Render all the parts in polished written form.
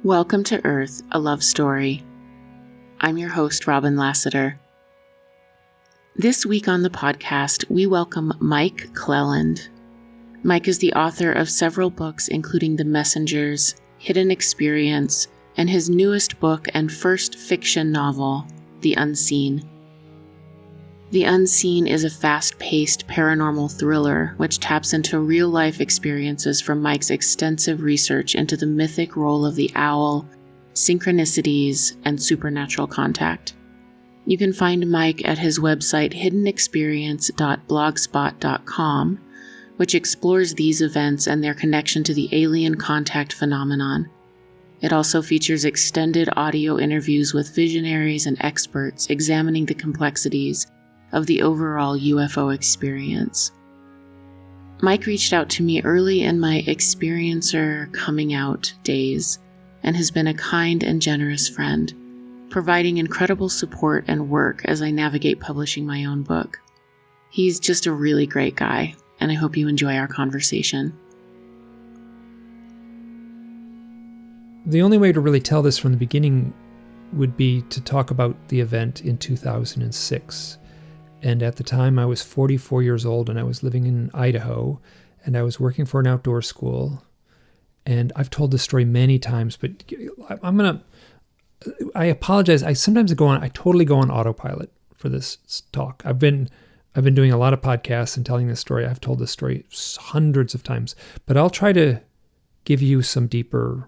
Welcome to Earth, a Love Story. I'm your host, Robin Lassiter. This week on the podcast, we welcome Mike Clelland. Mike is the author of several books, including The Messengers, Hidden Experience, and his newest book and first fiction novel, The Unseen. The Unseen is a fast-paced paranormal thriller which taps into real-life experiences from Mike's extensive research into the mythic role of the owl, synchronicities, and supernatural contact. You can find Mike at his website hiddenexperience.blogspot.com, which explores these events and their connection to the alien contact phenomenon. It also features extended audio interviews with visionaries and experts examining the complexities of the overall UFO experience. Mike reached out to me early in my experiencer coming out days and has been a kind and generous friend, providing incredible support and work as I navigate publishing my own book. He's just a really great guy, and I hope you enjoy our conversation. The only way to really tell this from the beginning would be to talk about the event in 2006. And at the time, I was 44 years old, and I was living in Idaho, and I was working for an outdoor school. And I've told this story many times, but I apologize. I totally go on autopilot for this talk. I've been doing a lot of podcasts and telling this story. I've told this story hundreds of times, but I'll try to give you some deeper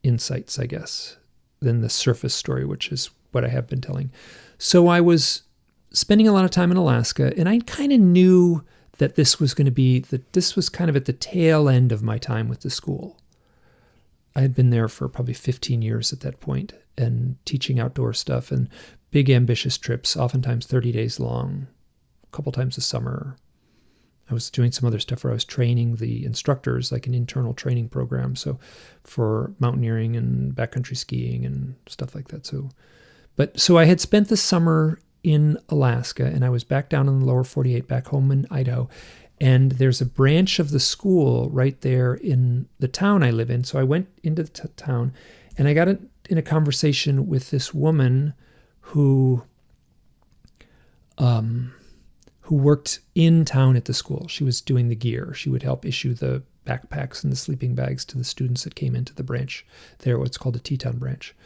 insights, I guess, than the surface story, which is what I have been telling. So I was spending a lot of time in Alaska, and I kind of knew that this was kind of at the tail end of my time with the school. I had been there for probably 15 years at that point and teaching outdoor stuff and big ambitious trips, oftentimes 30 days long, a couple times a summer. I was doing some other stuff where I was training the instructors, like an internal training program, so for mountaineering and backcountry skiing and stuff like that. So I had spent the summer in Alaska, and I was back down in the lower 48, back home in Idaho. And there's a branch of the school right there in the town I live in. So I went into the town, and I got in a conversation with this woman who worked in town at the school. She was doing the gear. She would help issue the backpacks and the sleeping bags to the students that came into the branch there, what's called the Teton branch.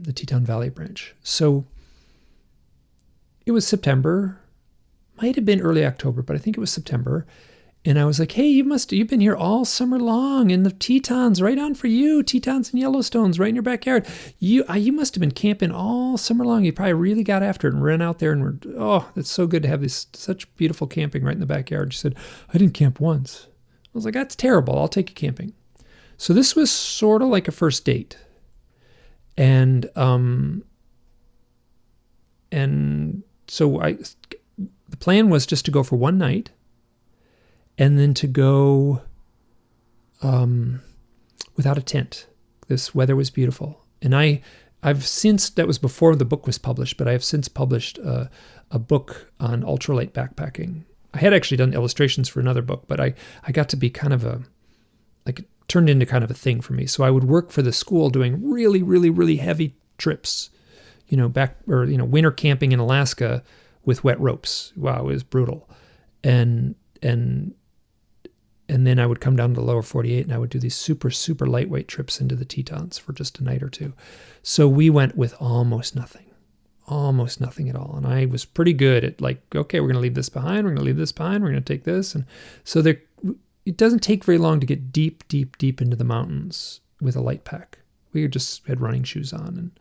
The Teton Valley branch. So it was September, might have been early October, but I think it was September. And I was like, hey, you've been here all summer long in the Tetons, right on for you. Tetons and Yellowstones right in your backyard. You must have been camping all summer long. You probably really got after it and ran out there and it's so good to have such beautiful camping right in the backyard. She said, I didn't camp once. I was like, that's terrible. I'll take you camping. So this was sort of like a first date. And so the plan was just to go for one night and then to go without a tent. This weather was beautiful. And I've since, that was before the book was published, but I have since published a book on ultralight backpacking. I had actually done illustrations for another book, but I got to be kind of it turned into kind of a thing for me. So I would work for the school doing really, really, really heavy trips, winter camping in Alaska with wet ropes. Wow, it was brutal. And then I would come down to the lower 48 and I would do these super, super lightweight trips into the Tetons for just a night or two. So we went with almost nothing at all. And I was pretty good at okay, we're going to leave this behind. We're going to leave this behind. We're going to take this. And so it doesn't take very long to get deep, deep, deep into the mountains with a light pack. We just had running shoes on.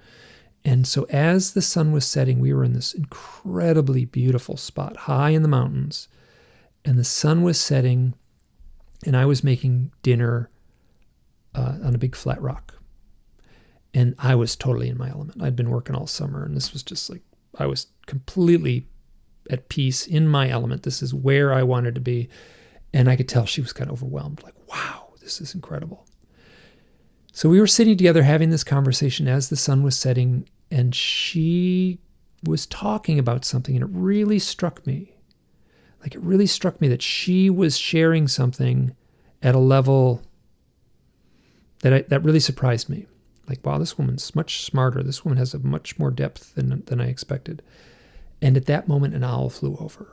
And so as the sun was setting, we were in this incredibly beautiful spot, high in the mountains. And the sun was setting, and I was making dinner on a big flat rock. And I was totally in my element. I'd been working all summer, and this was just I was completely at peace, in my element. This is where I wanted to be. And I could tell she was kind of overwhelmed, wow, this is incredible. So we were sitting together having this conversation as the sun was setting, and she was talking about something, and it really struck me. That she was sharing something at a level that really surprised me. Like, wow, this woman's much smarter. This woman has a much more depth than I expected. And at that moment, an owl flew over.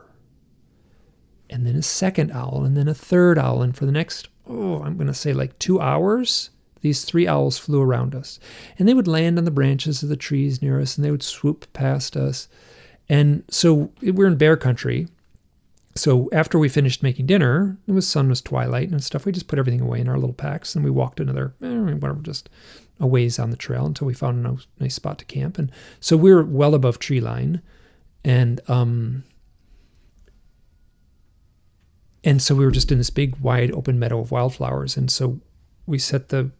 And then a second owl, and then a third owl. And for the next, I'm going to say like 2 hours, these 3 owls flew around us. And they would land on the branches of the trees near us, and they would swoop past us. And so we're in bear country. So after we finished making dinner, sun was twilight and stuff. We just put everything away in our little packs, and we walked another, just a ways on the trail until we found a nice spot to camp. And so we were well above tree line. And so we were just in this big, wide, open meadow of wildflowers. And so we set the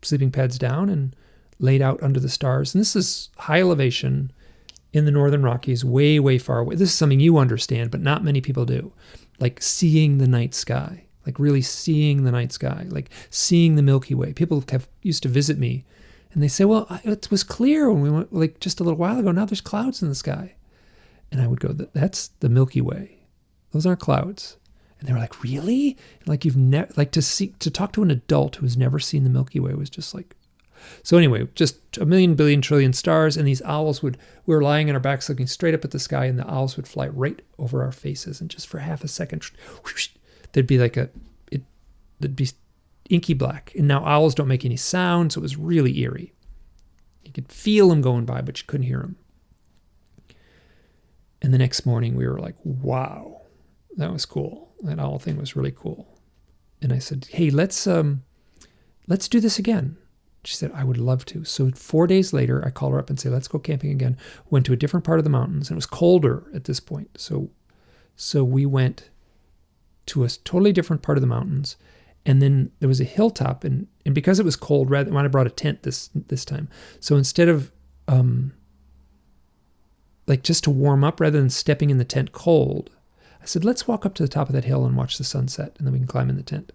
sleeping pads down and laid out under the stars. And this is high elevation in the northern Rockies, way, way far away. This is something you understand, but not many people do. Like seeing the night sky, like really seeing the night sky, like seeing the Milky Way. People used to visit me, and they say, well, it was clear when we went, like just a little while ago. Now there's clouds in the sky. And I would go, that's the Milky Way. Those aren't clouds. And they were like, really? Like you've never, like to talk to an adult who has never seen the Milky Way was just like, so anyway, just a million, billion, trillion stars. And these owls we were lying on our backs looking straight up at the sky, and the owls would fly right over our faces. And just for half a second, whoosh, there'd be like it'd be inky black. And now owls don't make any sound. So it was really eerie. You could feel them going by, but you couldn't hear them. And the next morning we were like, wow, that was cool. That owl thing was really cool. And I said, hey, let's do this again. She said, I would love to. So 4 days later, I called her up and said, let's go camping again. Went to a different part of the mountains, and it was colder at this point. So we went to a totally different part of the mountains. And then there was a hilltop, and because it was cold, when I brought a tent this time. So instead of like just to warm up rather than stepping in the tent cold, I said, let's walk up to the top of that hill and watch the sunset, and then we can climb in the tent.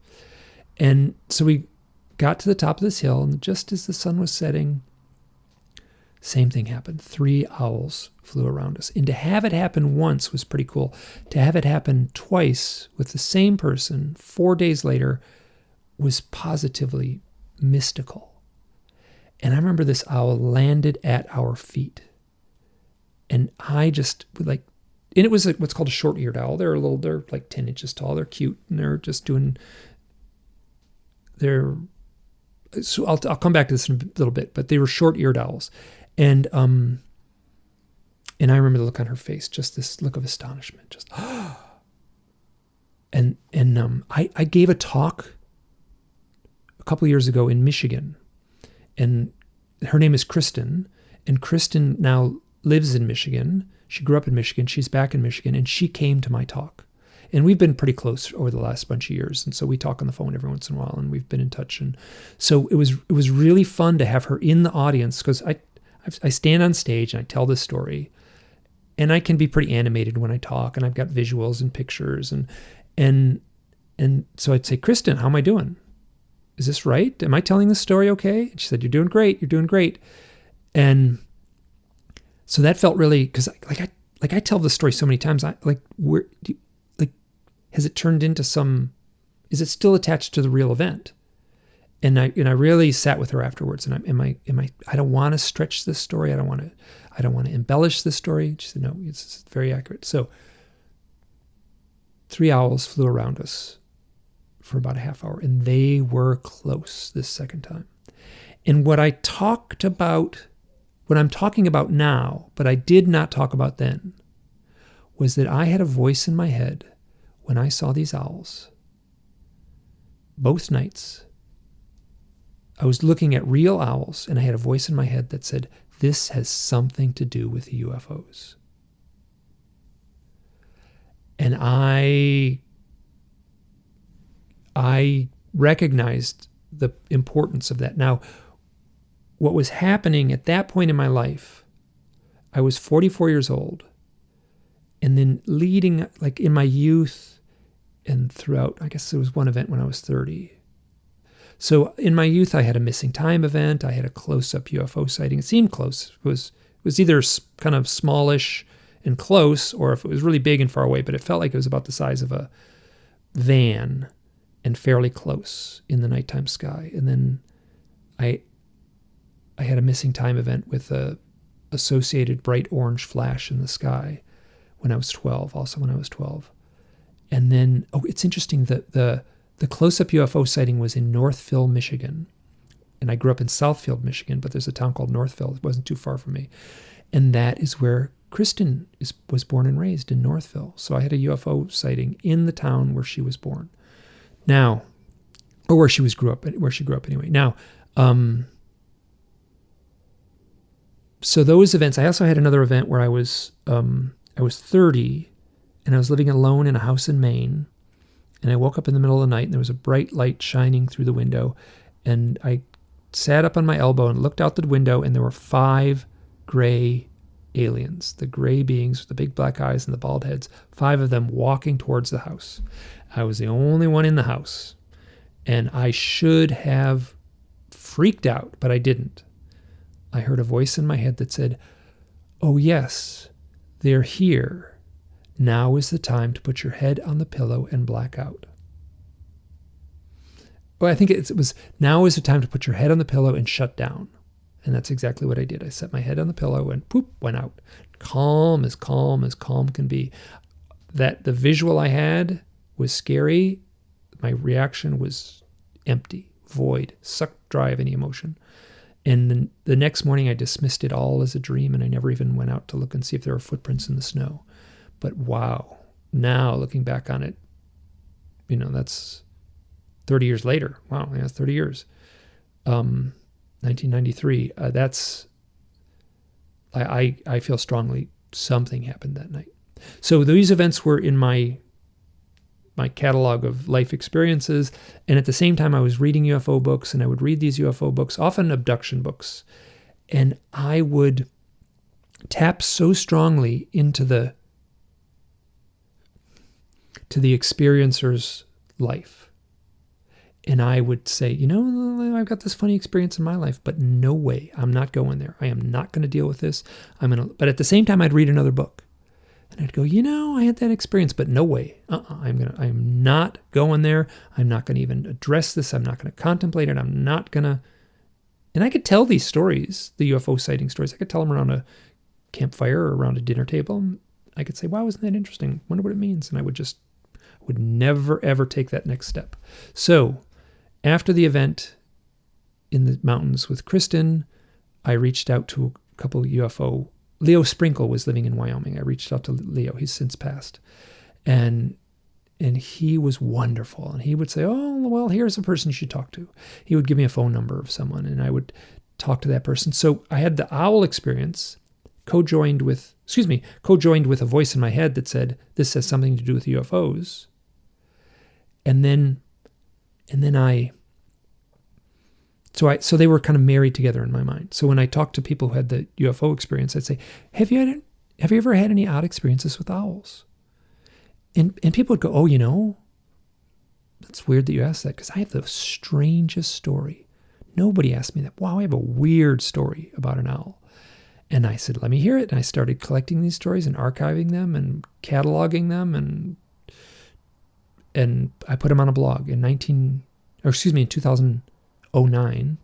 And so we got to the top of this hill, and just as the sun was setting, same thing happened. 3 owls flew around us. And to have it happen once was pretty cool. To have it happen twice with the same person 4 days later was positively mystical. And I remember this owl landed at our feet. And I just and it was what's called a short-eared owl. They're like 10 inches tall. They're cute, and they're just so I'll come back to this in a little bit, but they were short-eared owls. And I remember the look on her face, just this look of astonishment, just, and I gave a talk a couple years ago in Michigan, and her name is Kristen, and Kristen now lives in Michigan. She grew up in Michigan. She's back in Michigan, and she came to my talk. And we've been pretty close over the last bunch of years. And so we talk on the phone every once in a while, and we've been in touch. And so it was really fun to have her in the audience, because I stand on stage and I tell this story, and I can be pretty animated when I talk, and I've got visuals and pictures. And so I'd say, Kristen, how am I doing? Is this right? Am I telling this story okay? And she said, you're doing great. You're doing great. And so that felt really, because I tell this story so many times. Has it turned into is it still attached to the real event? And I really sat with her afterwards, and I don't want to stretch this story. I don't want to embellish this story. She said, no, it's very accurate. So 3 owls flew around us for about a half hour, and they were close this second time. And what I'm talking about now, but I did not talk about then, was that I had a voice in my head when I saw these owls, both nights. I was looking at real owls, and I had a voice in my head that said, this has something to do with UFOs. And I recognized the importance of that. Now, what was happening at that point in my life, I was 44 years old. And then leading, like in my youth and throughout, I guess there was one event when I was 30. So in my youth, I had a missing time event. I had a close-up UFO sighting. It seemed close. It was either kind of smallish and close, or if it was really big and far away, but it felt like it was about the size of a van and fairly close in the nighttime sky. And then I had a missing time event with a associated bright orange flash in the sky when I was 12, also when I was 12. And then, it's interesting that the close-up UFO sighting was in Northville, Michigan. And I grew up in Southfield, Michigan, but there's a town called Northville. It wasn't too far from me. And that is where Kristen was born and raised, in Northville. So I had a UFO sighting in the town where she was born. Now, or where she grew up anyway. Now, so those events. I also had another event where I was 30, and I was living alone in a house in Maine, and I woke up in the middle of the night, and there was a bright light shining through the window, and I sat up on my elbow and looked out the window, and there were 5 gray aliens, the gray beings with the big black eyes and the bald heads, 5 of them walking towards the house. I was the only one in the house, and I should have freaked out, but I didn't. I heard a voice in my head that said, "Oh yes, they're here. Now is the time to put your head on the pillow and black out." Well, I think it was, now is the time to put your head on the pillow and shut down. And that's exactly what I did. I set my head on the pillow and poof, went out. Calm as can be. That the visual I had was scary. My reaction was empty, void, sucked dry of any emotion. And then the next morning I dismissed it all as a dream, and I never even went out to look and see if there were footprints in the snow. But wow, now looking back on it, that's 30 years later. Wow, yeah, 30 years. 1993. I feel strongly something happened that night. So these events were in my catalog of life experiences, and at the same time I was reading UFO books, and I would read these UFO books, often abduction books, and I would tap so strongly into the experiencer's life. And I would say, I've got this funny experience in my life, but no way, I'm not going there. I am not going to deal with this. But at the same time, I'd read another book. And I'd go, I had that experience, but no way. I'm not going there. I'm not going to even address this. I'm not going to contemplate it. I'm not going to. And I could tell these stories, the UFO sighting stories. I could tell them around a campfire or around a dinner table. I could say, wow, isn't that interesting? Wonder what it means. And I would never, ever take that next step. So after the event in the mountains with Kristen, I reached out to a couple of UFO. Leo Sprinkle was living in Wyoming. I reached out to Leo. He's since passed. And he was wonderful. And he would say, oh, well, here's a person you should talk to. He would give me a phone number of someone, and I would talk to that person. So I had the owl experience co-joined with a voice in my head that said, this has something to do with UFOs. And then so they were kind of married together in my mind. So when I talked to people who had the UFO experience, I'd say, have you ever had any odd experiences with owls? And people would go, oh, that's weird that you asked that, because I have the strangest story. Nobody asked me that. Wow, I have a weird story about an owl. And I said, let me hear it. And I started collecting these stories and archiving them and cataloging them, and I put them on a blog in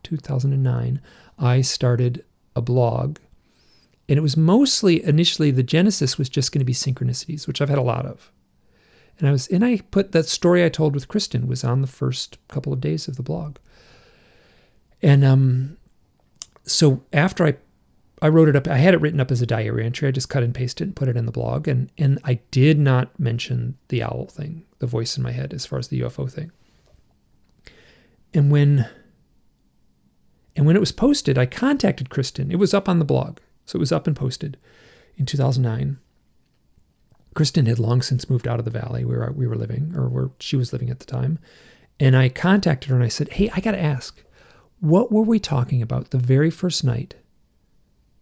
2009, I started a blog, and it was mostly, initially, the genesis was just going to be synchronicities, which I've had a lot of. And I put that story I told with Kristen was on the first couple of days of the blog. And so after I wrote it up, I had it written up as a diary entry. I just cut and pasted it and put it in the blog. And I did not mention the owl thing, the voice in my head, as far as the UFO thing. And when it was posted, I contacted Kristen. It was up on the blog. So it was up and posted in 2009. Kristen had long since moved out of the valley where we were living, or where she was living at the time. And I contacted her and I said, hey, I got to ask, what were we talking about the very first night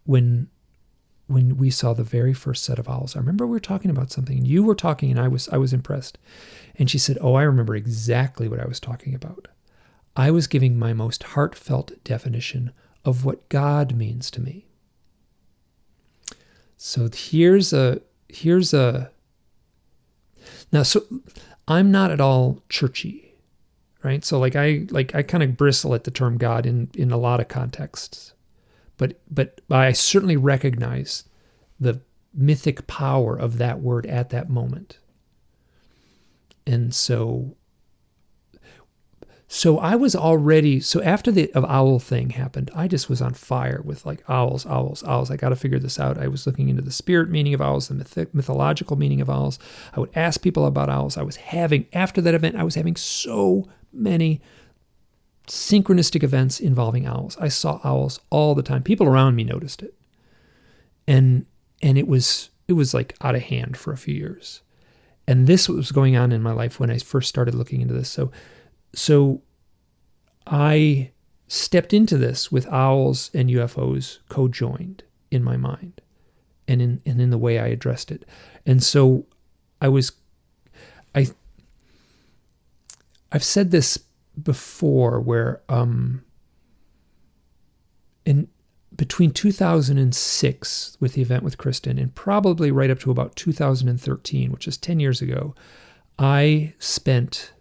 when we saw the very first set of owls? I remember we were talking about something, and you were talking, and I was impressed. And she said, oh, I remember exactly what I was talking about. I was giving my most heartfelt definition of what God means to me. So now, so I'm not at all churchy, right? So I kind of bristle at the term God in a lot of contexts, but I certainly recognize the mythic power of that word at that moment. And so I was already, so after the owl thing happened, I just was on fire with like owls. I got to figure this out. I was looking into the spirit meaning of owls, the mythological meaning of owls. I would ask people about owls. After that event, I was having so many synchronistic events involving owls. I saw owls all the time. People around me noticed it. And it was like out of hand for a few years. And this was going on in my life when I first started looking into this. So I stepped into this with owls and UFOs co-joined in my mind and in the way I addressed it. And so I've said this before where in between 2006 with the event with Kristen and probably right up to about 2013, which is 10 years ago, I spent,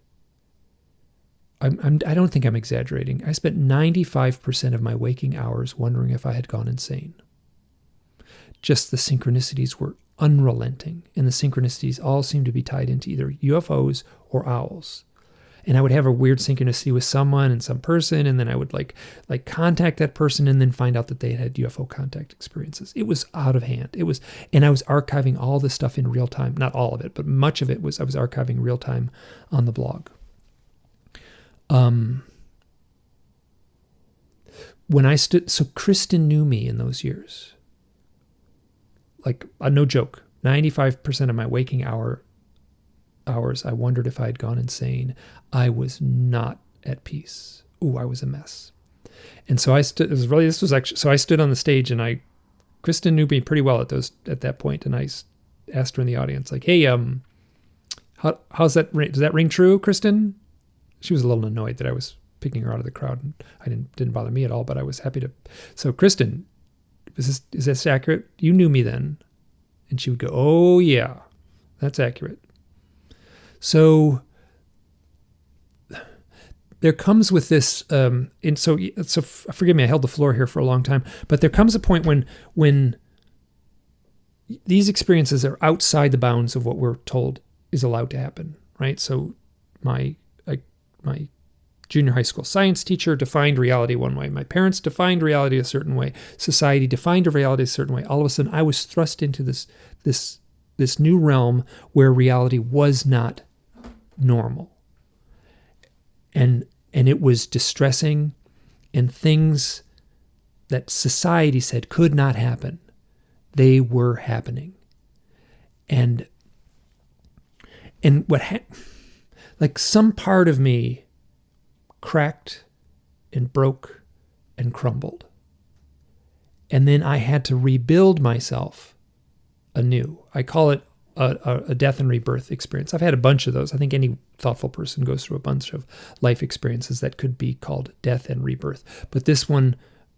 I don't think I'm exaggerating, I spent 95% of my waking hours wondering if I had gone insane. Just the synchronicities were unrelenting, and the synchronicities all seemed to be tied into either UFOs or owls. And I would have a weird synchronicity with someone and some person, and then I would like contact that person and then find out that they had UFO contact experiences. It was out of hand. And I was archiving all this stuff in real time. Not all of it, but much of it I was archiving real time on the blog. So Kristen knew me in those years. Like, no joke, 95% of my waking hours, I wondered if I had gone insane. I was not at peace. Ooh, I was a mess. And so I stood, so I stood on the stage, and Kristen knew me pretty well at that point. And I asked her in the audience, like, hey, how's that ring? Does that ring true, Kristen? She was a little annoyed that I was picking her out of the crowd, and I didn't bother me at all, but I was happy to. So Kristen, is this accurate? You knew me then. And she would go, oh yeah, that's accurate. So there comes with this, and so forgive me, I held the floor here for a long time, but there comes a point when these experiences are outside the bounds of what we're told is allowed to happen, right? So my junior high school science teacher defined reality one way. My parents defined reality a certain way. Society defined reality a certain way. All of a sudden, I was thrust into this new realm where reality was not normal. And it was distressing, and things that society said could not happen, they were happening. And like some part of me cracked and broke and crumbled. And then I had to rebuild myself anew. I call it a death and rebirth experience. I've had a bunch of those. I think any thoughtful person goes through a bunch of life experiences that could be called death and rebirth. But this one,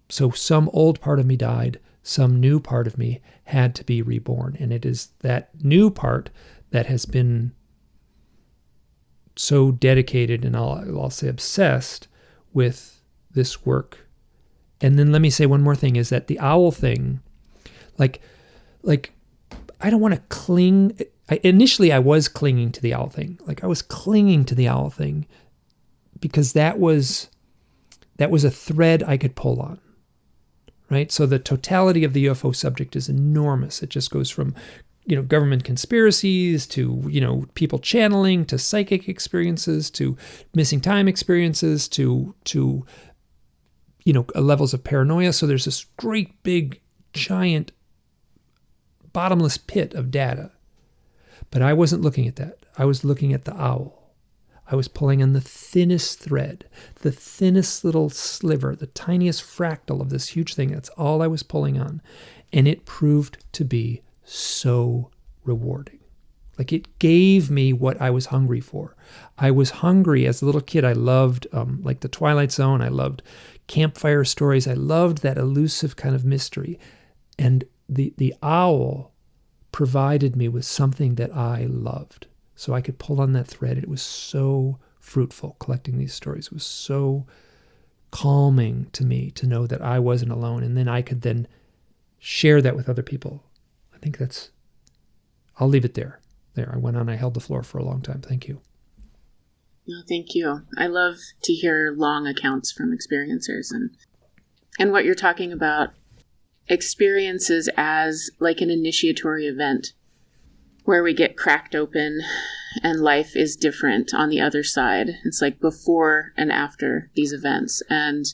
so some old part of me died, some new part of me had to be reborn. And it is that new part that has been so dedicated, and I'll say obsessed with this work. And then let me say one more thing, is that the owl thing, like I don't want to cling. Initially, I was clinging to the owl thing. Like I was clinging to the owl thing because that was a thread I could pull on, right? So the totality of the UFO subject is enormous. It just goes from, government conspiracies to, people channeling, to psychic experiences, to missing time experiences, to levels of paranoia. So there's this great big giant bottomless pit of data. But I wasn't looking at that. I was looking at the owl. I was pulling on the thinnest thread, the thinnest little sliver, the tiniest fractal of this huge thing. That's all I was pulling on. And it proved to be so rewarding. Like it gave me what I was hungry for. I was hungry as a little kid. I loved like the Twilight Zone. I loved campfire stories. I loved that elusive kind of mystery. And the owl provided me with something that I loved. So I could pull on that thread. It was so fruitful collecting these stories. It was so calming to me to know that I wasn't alone, and then I could then share that with other people. I think I'll leave it there. There, I went on, I held the floor for a long time. Thank you. No, thank you. I love to hear long accounts from experiencers, and what you're talking about, experiences as like an initiatory event where we get cracked open and life is different on the other side. It's like before and after these events, and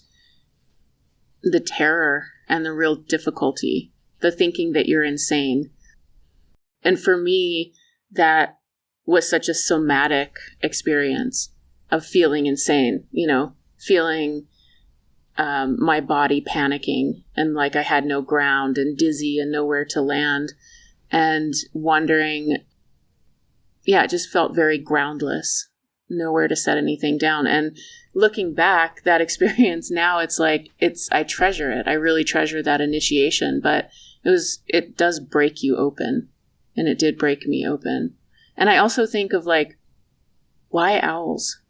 the terror and the real difficulty, the thinking that you're insane. And for me, that was such a somatic experience of feeling insane, feeling my body panicking and like I had no ground and dizzy and nowhere to land and wondering, it just felt very groundless, nowhere to set anything down. And looking back, that experience now, I treasure it. I really treasure that initiation, but it does break you open, and it did break me open. And I also think of like, why owls?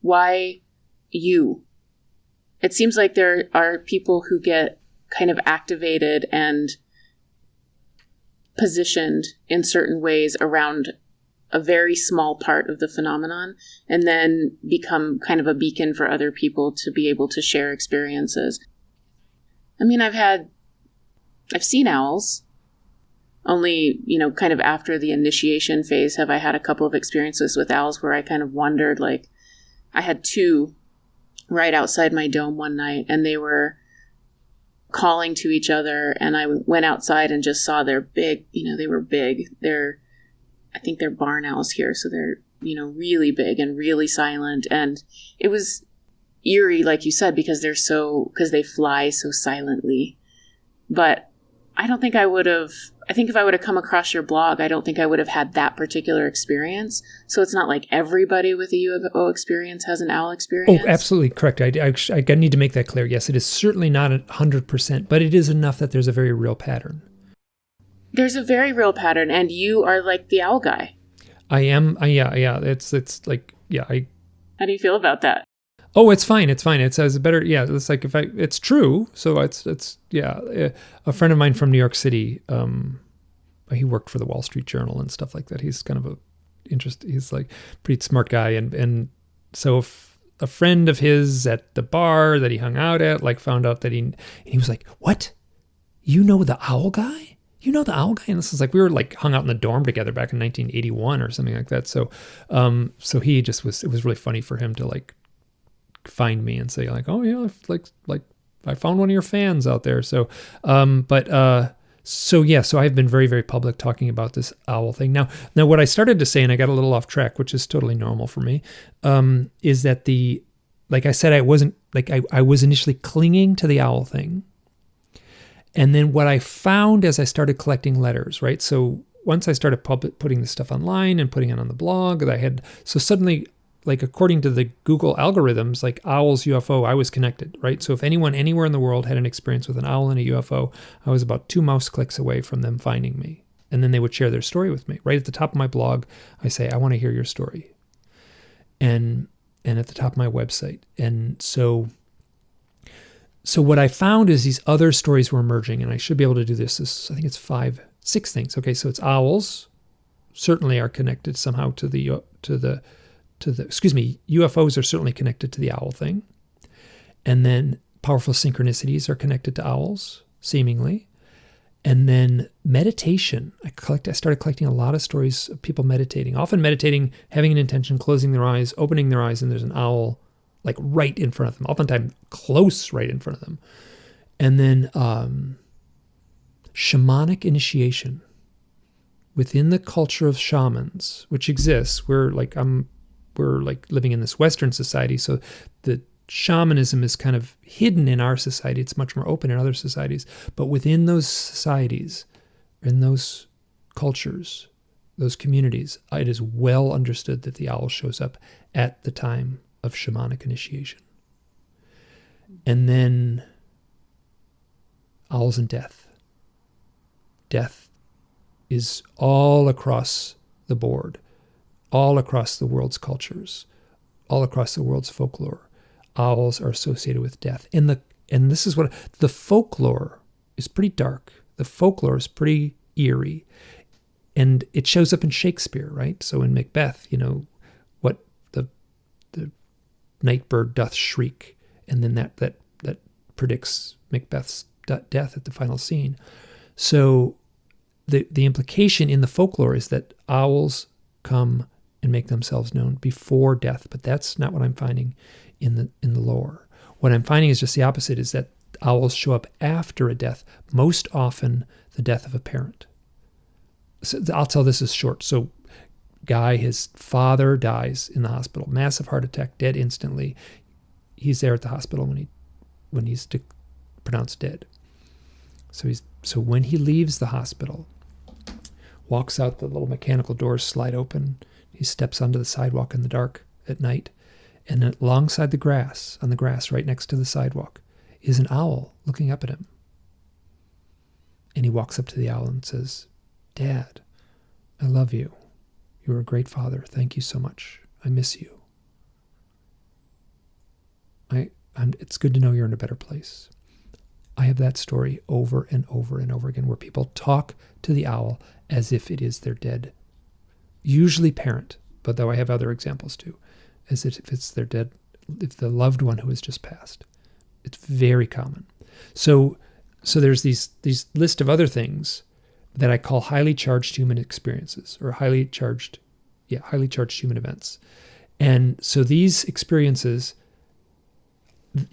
Why you? It seems like there are people who get kind of activated and positioned in certain ways around a very small part of the phenomenon, and then become kind of a beacon for other people to be able to share experiences. I mean, I've seen owls. Only, kind of after the initiation phase have I had a couple of experiences with owls where I kind of wondered, like, I had two right outside my dome one night, and they were calling to each other, and I went outside and just saw their big, they were big. I think they're barn owls here, so they're, really big and really silent. And it was eerie, like you said, because they fly so silently. But I don't think I think if I would have come across your blog, I don't think I would have had that particular experience. So it's not like everybody with a UFO experience has an owl experience. Oh, absolutely correct. I need to make that clear. Yes, it is certainly not 100%, but it is enough that there's a very real pattern. There's a very real pattern, and you are like the owl guy. I am. Yeah. It's like, yeah. How do you feel about that? Oh, it's fine. It's better. Yeah. It's like, it's true. So it's a friend of mine from New York City, he worked for the Wall Street Journal and stuff like that. He's kind of he's like pretty smart guy. And so if a friend of his at the bar that he hung out at, like found out that he was like, what? You know the owl guy? You know the owl guy? And this is like, we were like hung out in the dorm together back in 1981 or something like that. So he just it was really funny for him to like find me and say like, oh yeah, like I found one of your fans out there. So, so I've been very, very public talking about this owl thing. Now what I started to say, and I got a little off track, which is totally normal for me, is that like I said, I wasn't like, I was initially clinging to the owl thing. And then what I found as I started collecting letters, right? So once I started putting this stuff online and putting it on the blog, so suddenly, like according to the Google algorithms, like owls, UFO, I was connected, right? So if anyone anywhere in the world had an experience with an owl and a UFO, I was about 2 mouse clicks away from them finding me. And then they would share their story with me. Right at the top of my blog, I say, I want to hear your story. And at the top of my website. And so what I found is these other stories were emerging, and I should be able to do this. I think it's 6 things. Okay, so it's owls, certainly are connected somehow to the UFOs are certainly connected to the owl thing. And then powerful synchronicities are connected to owls, seemingly. And then meditation. I started collecting a lot of stories of people meditating, often meditating, having an intention, closing their eyes, opening their eyes, and there's an owl like right in front of them, oftentimes close right in front of them. And then shamanic initiation. Within the culture of shamans, which exists, we're like living in this Western society, so the shamanism is kind of hidden in our society. It's much more open in other societies. But within those societies, in those cultures, those communities, it is well understood that the owl shows up at the time of shamanic initiation. And then owls and death. Death is all across the board. all across the world's cultures, all across the world's folklore, owls are associated with death. And this is what the folklore is pretty dark. The folklore is pretty eerie. And it shows up in Shakespeare, right? So in Macbeth, what the night bird doth shriek, and then that predicts Macbeth's death at the final scene. So the implication in the folklore is that owls come and make themselves known before death, but that's not what I'm finding in the lore. What I'm finding is just the opposite, is that owls show up after a death, most often the death of a parent. So I'll tell this is short. So Guy, his father, dies in the hospital, massive heart attack, dead instantly. He's there at the hospital when he's pronounced dead. So when he leaves the hospital, walks out, the little mechanical doors slide open. He steps onto the sidewalk in the dark at night, and alongside on the grass right next to the sidewalk, is an owl looking up at him. And he walks up to the owl and says, "Dad, I love you. You were a great father. Thank you so much. I miss you. It's good to know you're in a better place." I have that story over and over and over again, where people talk to the owl as if it is their dead, usually parent, but though I have other examples too, as if it's their dead, if the loved one who has just passed. It's very common. So there's these list of other things that I call highly charged human experiences, or highly charged human events. And so these experiences,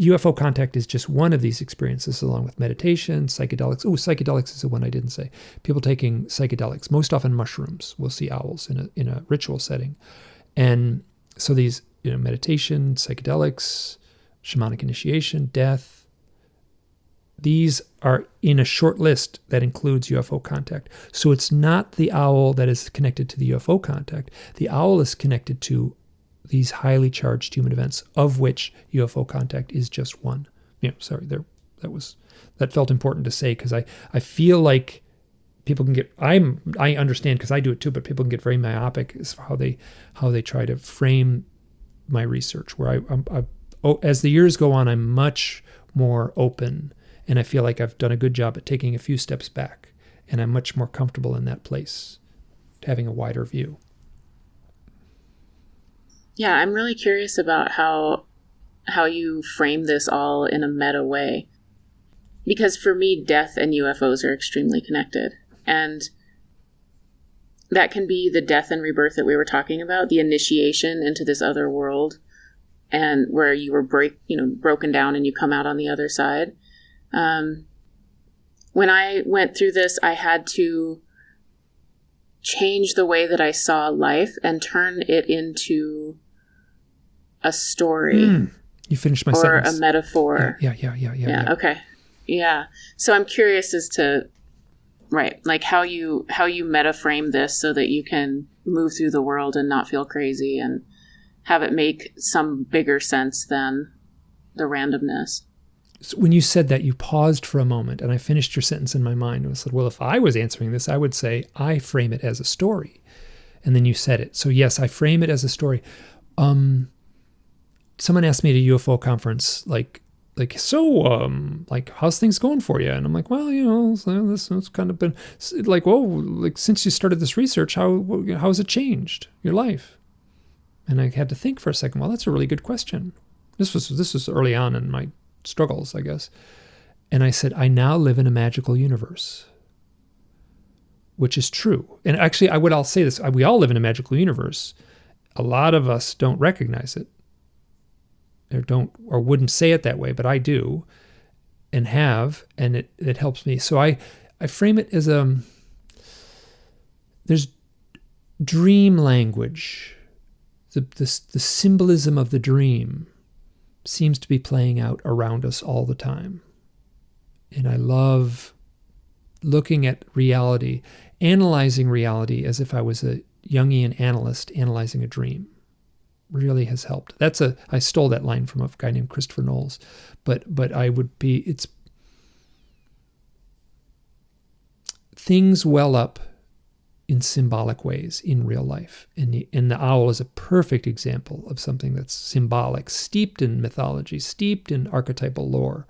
UFO contact is just one of these experiences, along with meditation, psychedelics. Oh, psychedelics is the one I didn't say. People taking psychedelics, most often mushrooms. We'll see owls in a ritual setting. And so these, meditation, psychedelics, shamanic initiation, death, these are in a short list that includes UFO contact. So it's not the owl that is connected to the UFO contact. The owl is connected to these highly charged human events, of which UFO contact is just one. That felt important to say, because I feel like people can get, I understand because I do it too, but people can get very myopic as how they try to frame my research, where as the years go on, I'm much more open, and I feel like I've done a good job at taking a few steps back, and I'm much more comfortable in that place, having a wider view. Yeah, I'm really curious about how you frame this all in a meta way. Because for me, death and UFOs are extremely connected. And that can be the death and rebirth that we were talking about, the initiation into this other world, and where you were broken down and you come out on the other side. When I went through this, I had to change the way that I saw life and turn it into a story. You finished my sentence. Or sentence. A metaphor. Yeah. Okay. Yeah. So I'm curious as to, right, like how you meta frame this so that you can move through the world and not feel crazy and have it make some bigger sense than the randomness. So when you said that, you paused for a moment, and I finished your sentence in my mind. And I said, well, if I was answering this, I would say I frame it as a story. And then you said it. So yes, I frame it as a story. Someone asked me at a UFO conference, how's things going for you? And I'm like, well, this has kind of been like, since you started this research, how has it changed your life? And I had to think for a second. Well, that's a really good question. This was early on in my struggles, I guess. And I said, I now live in a magical universe, which is true. And actually, I'll say this: we all live in a magical universe. A lot of us don't recognize it. Or wouldn't say it that way, but I do, and have, and it helps me. So I frame it as there's dream language. The symbolism of the dream seems to be playing out around us all the time. And I love looking at reality, analyzing reality as if I was a Jungian analyst analyzing a dream. Really has helped. I stole that line from a guy named Christopher Knowles, but things well up in symbolic ways in real life. And the owl is a perfect example of something that's symbolic, steeped in mythology, steeped in archetypal lore,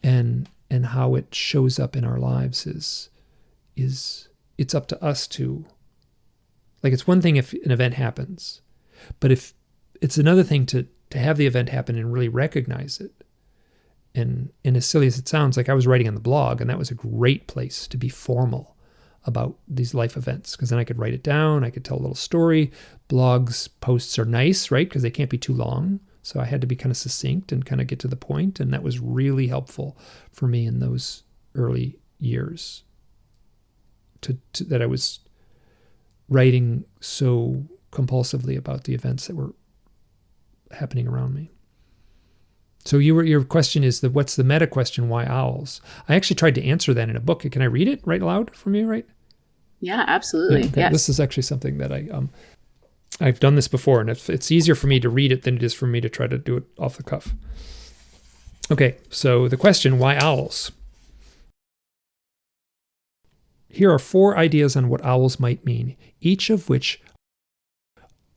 and how it shows up in our lives is it's up to us to, like, it's one thing if an event happens, but if it's another thing to have the event happen and really recognize it. And as silly as it sounds, like I was writing on the blog, and that was a great place to be formal about these life events, because then I could write it down, I could tell a little story. Blogs posts are nice, right? Because they can't be too long. So I had to be kind of succinct and kind of get to the point, and that was really helpful for me in those early years that I was writing so compulsively about the events that were happening around me. So your question is what's the meta question? Why owls? I actually tried to answer that in a book. Can I read it right aloud from you, right? Yeah, absolutely. Yeah, okay. Yes. This is actually something that I've done this before, and it's easier for me to read it than it is for me to try to do it off the cuff. Okay, so the question, why owls? Here are 4 ideas on what owls might mean, each of which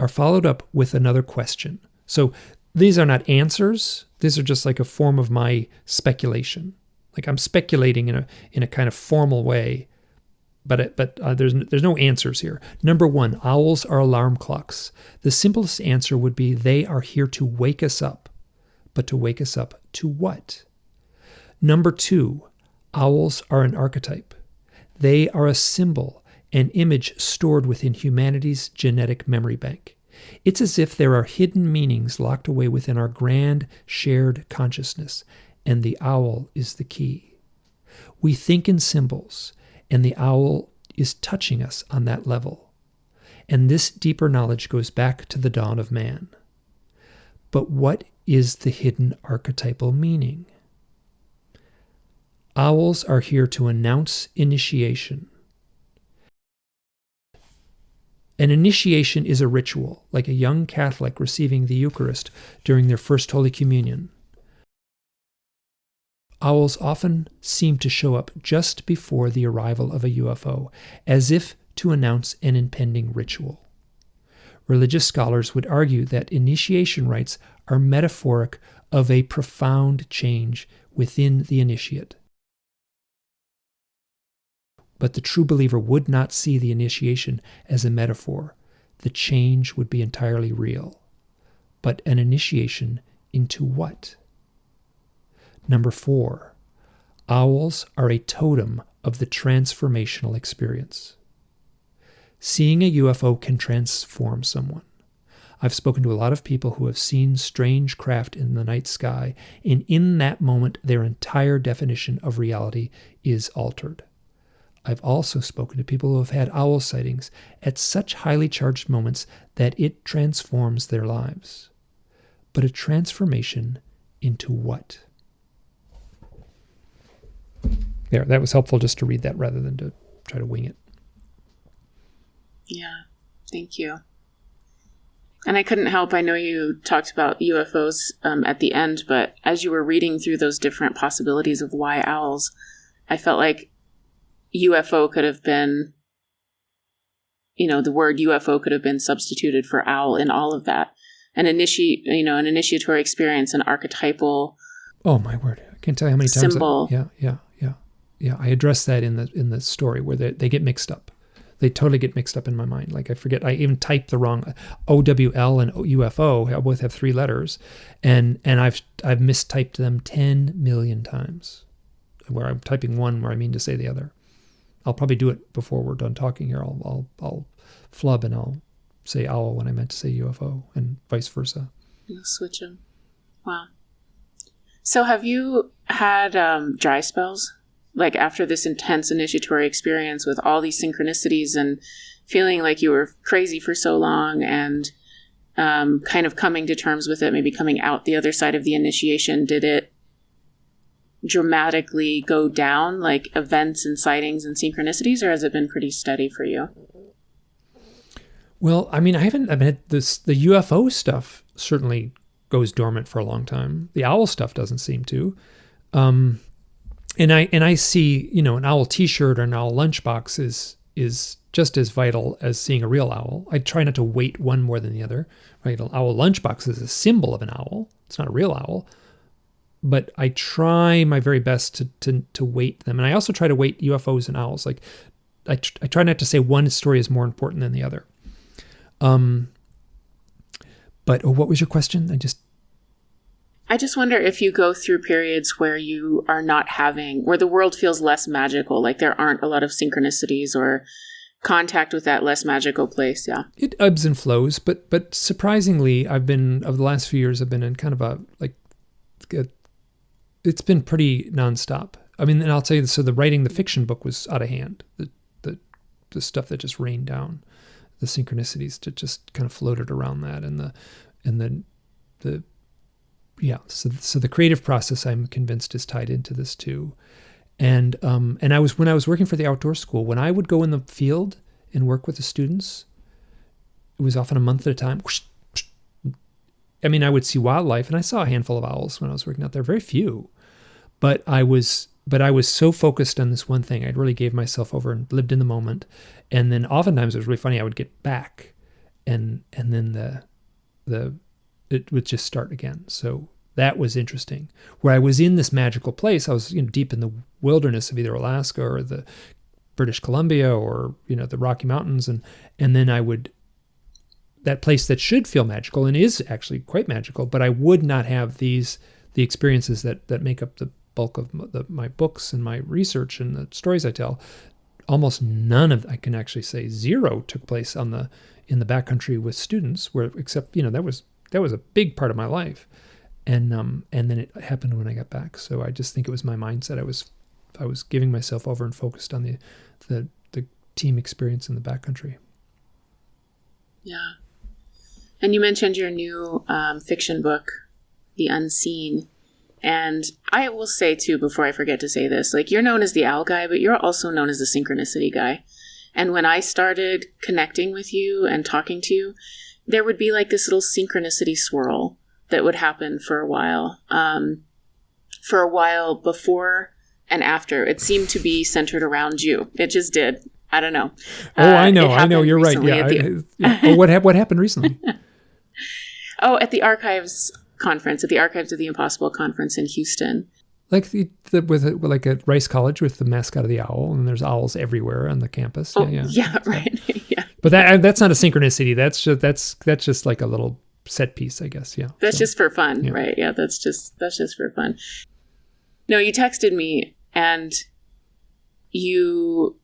are followed up with another question. So these are not answers. These are just like a form of my speculation. Like I'm speculating in a kind of formal way, but there's no answers here. Number 1, owls are alarm clocks. The simplest answer would be they are here to wake us up. But to wake us up to what? Number 2, owls are an archetype. They are a symbol, an image stored within humanity's genetic memory bank. It's as if there are hidden meanings locked away within our grand shared consciousness, and the owl is the key. We think in symbols, and the owl is touching us on that level. And this deeper knowledge goes back to the dawn of man. But what is the hidden archetypal meaning? Owls are here to announce initiation. An initiation is a ritual, like a young Catholic receiving the Eucharist during their first Holy Communion. Owls often seem to show up just before the arrival of a UFO, as if to announce an impending ritual. Religious scholars would argue that initiation rites are metaphoric of a profound change within the initiate. But the true believer would not see the initiation as a metaphor. The change would be entirely real. But an initiation into what? Number 4, owls are a totem of the transformational experience. Seeing a UFO can transform someone. I've spoken to a lot of people who have seen strange craft in the night sky, and in that moment, their entire definition of reality is altered. I've also spoken to people who have had owl sightings at such highly charged moments that it transforms their lives. But a transformation into what? There, that was helpful just to read that rather than to try to wing it. Yeah, thank you. And I couldn't help, I know you talked about UFOs at the end, but as you were reading through those different possibilities of why owls, I felt like UFO could have been, the word UFO could have been substituted for owl in all of that. An initiatory experience, an archetypal. Oh my word! I can't tell you how many times. Symbol. Yeah. I addressed that in the story where they get mixed up. They totally get mixed up in my mind. Like I forget. I even typed the wrong OWL and UFO. I both have 3 letters, and I've mistyped them 10 million times. Where I'm typing one where I mean to say the other. I'll probably do it before we're done talking here. I'll flub and I'll say owl when I meant to say UFO, and vice versa. You'll switch them. Wow. So have you had dry spells? Like after this intense initiatory experience with all these synchronicities and feeling like you were crazy for so long and kind of coming to terms with it, maybe coming out the other side of the initiation, did it dramatically go down, like events and sightings and synchronicities, or has it been pretty steady for you? Well, I mean, I mean, the UFO stuff certainly goes dormant for a long time. The owl stuff doesn't seem to. And I see, an owl T-shirt or an owl lunchbox is just as vital as seeing a real owl. I try not to weight one more than the other. Right? An owl lunchbox is a symbol of an owl. It's not a real owl. But I try my very best to weight them. And I also try to weight UFOs and owls. Like I try not to say one story is more important than the other. But what was your question? I just wonder if you go through periods where you are not where the world feels less magical, like there aren't a lot of synchronicities or contact with that less magical place. Yeah. It ebbs and flows, but surprisingly, over the last few years, I've been in kind of it's been pretty nonstop. I mean, and I'll tell you, so the fiction book was out of hand. The stuff that just rained down, the synchronicities that just kind of floated around that, So the creative process, I'm convinced, is tied into this too. And when I was working for the outdoor school, when I would go in the field and work with the students, it was often a month at a time. I mean, I would see wildlife, and I saw a handful of owls when I was working out there, very few. But I was so focused on this one thing. I really gave myself over and lived in the moment. And then oftentimes it was really funny. I would get back, and then it would just start again. So that was interesting. Where I was in this magical place, I was deep in the wilderness of either Alaska or the British Columbia or the Rocky Mountains, and then I would, that place that should feel magical and is actually quite magical, but I would not have the experiences that make up the bulk of my books and my research and the stories I tell. Almost none of, I can actually say zero, took place in the backcountry with students, except that was a big part of my life. And then it happened when I got back. So I just think it was my mindset. I was giving myself over and focused on the team experience in the backcountry. Yeah. And you mentioned your new fiction book, The Unseen. And I will say too, before I forget to say this, like, you're known as the owl guy, but you're also known as the synchronicity guy. And when I started connecting with you and talking to you, there would be like this little synchronicity swirl that would happen for a while before and after. It seemed to be centered around you. It just did. I don't know. Oh, I know. You're right. Yeah. Oh, what happened recently? At the Archives conference, at the Archives of the Impossible conference in Houston. Like like at Rice College with the mascot of the owl, and there's owls everywhere on the campus. Oh, yeah, right. Yeah. But that's not a synchronicity. That's just like a little set piece, I guess. Yeah. That's just for fun, yeah. Right? Yeah, that's just for fun. No, you texted me, and because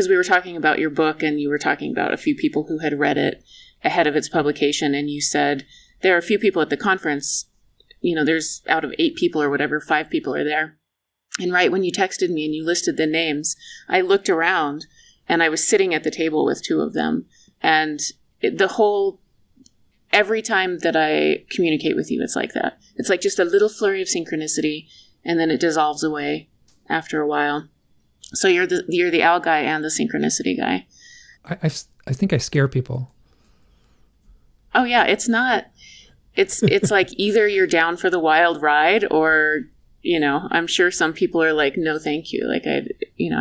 we were talking about your book, and you were talking about a few people who had read it ahead of its publication, and you said there are a few people at the conference. There's out of 8 people or whatever, 5 people are there. And right when you texted me and you listed the names, I looked around, and I was sitting at the table with 2 of them. And every time that I communicate with you, it's like that. It's like just a little flurry of synchronicity, and then it dissolves away after a while. So you're the owl guy and the synchronicity guy. I think I scare people. Oh yeah, it's not. It's like either you're down for the wild ride, or I'm sure some people are like, no, thank you. Like I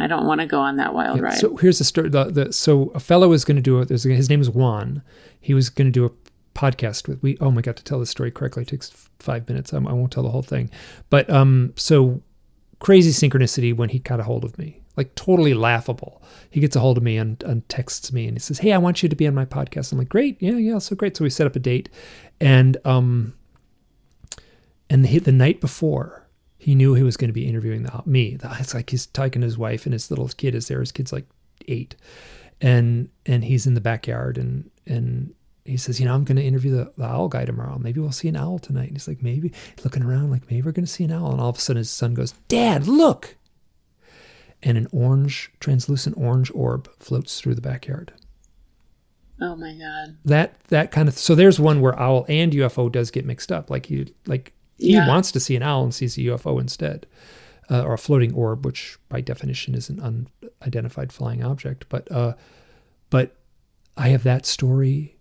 don't want to go on that wild ride. So here's the story. So a fellow was going to do it. His name is Juan. He was going to do a podcast with oh my God, to tell the story correctly, it takes 5 minutes. I won't tell the whole thing. But so crazy synchronicity when he got a hold of me, like totally laughable. He gets a hold of me and texts me, and he says, "Hey, I want you to be on my podcast." I'm like, "Great, yeah, so great." So we set up a date, and the night before, he knew he was going to be interviewing me. It's like he's taking his wife, and his little kid is there. His kid's like 8, and he's in the backyard, and he says, I'm going to interview the owl guy tomorrow. Maybe we'll see an owl tonight. And he's like, maybe, looking around, like, maybe we're going to see an owl. And all of a sudden his son goes, "Dad, look!" And an translucent orange orb floats through the backyard. Oh my God. That kind of, so there's one where owl and UFO does get mixed up. He wants to see an owl and sees a UFO instead, or a floating orb, which by definition is an unidentified flying object. But I have that story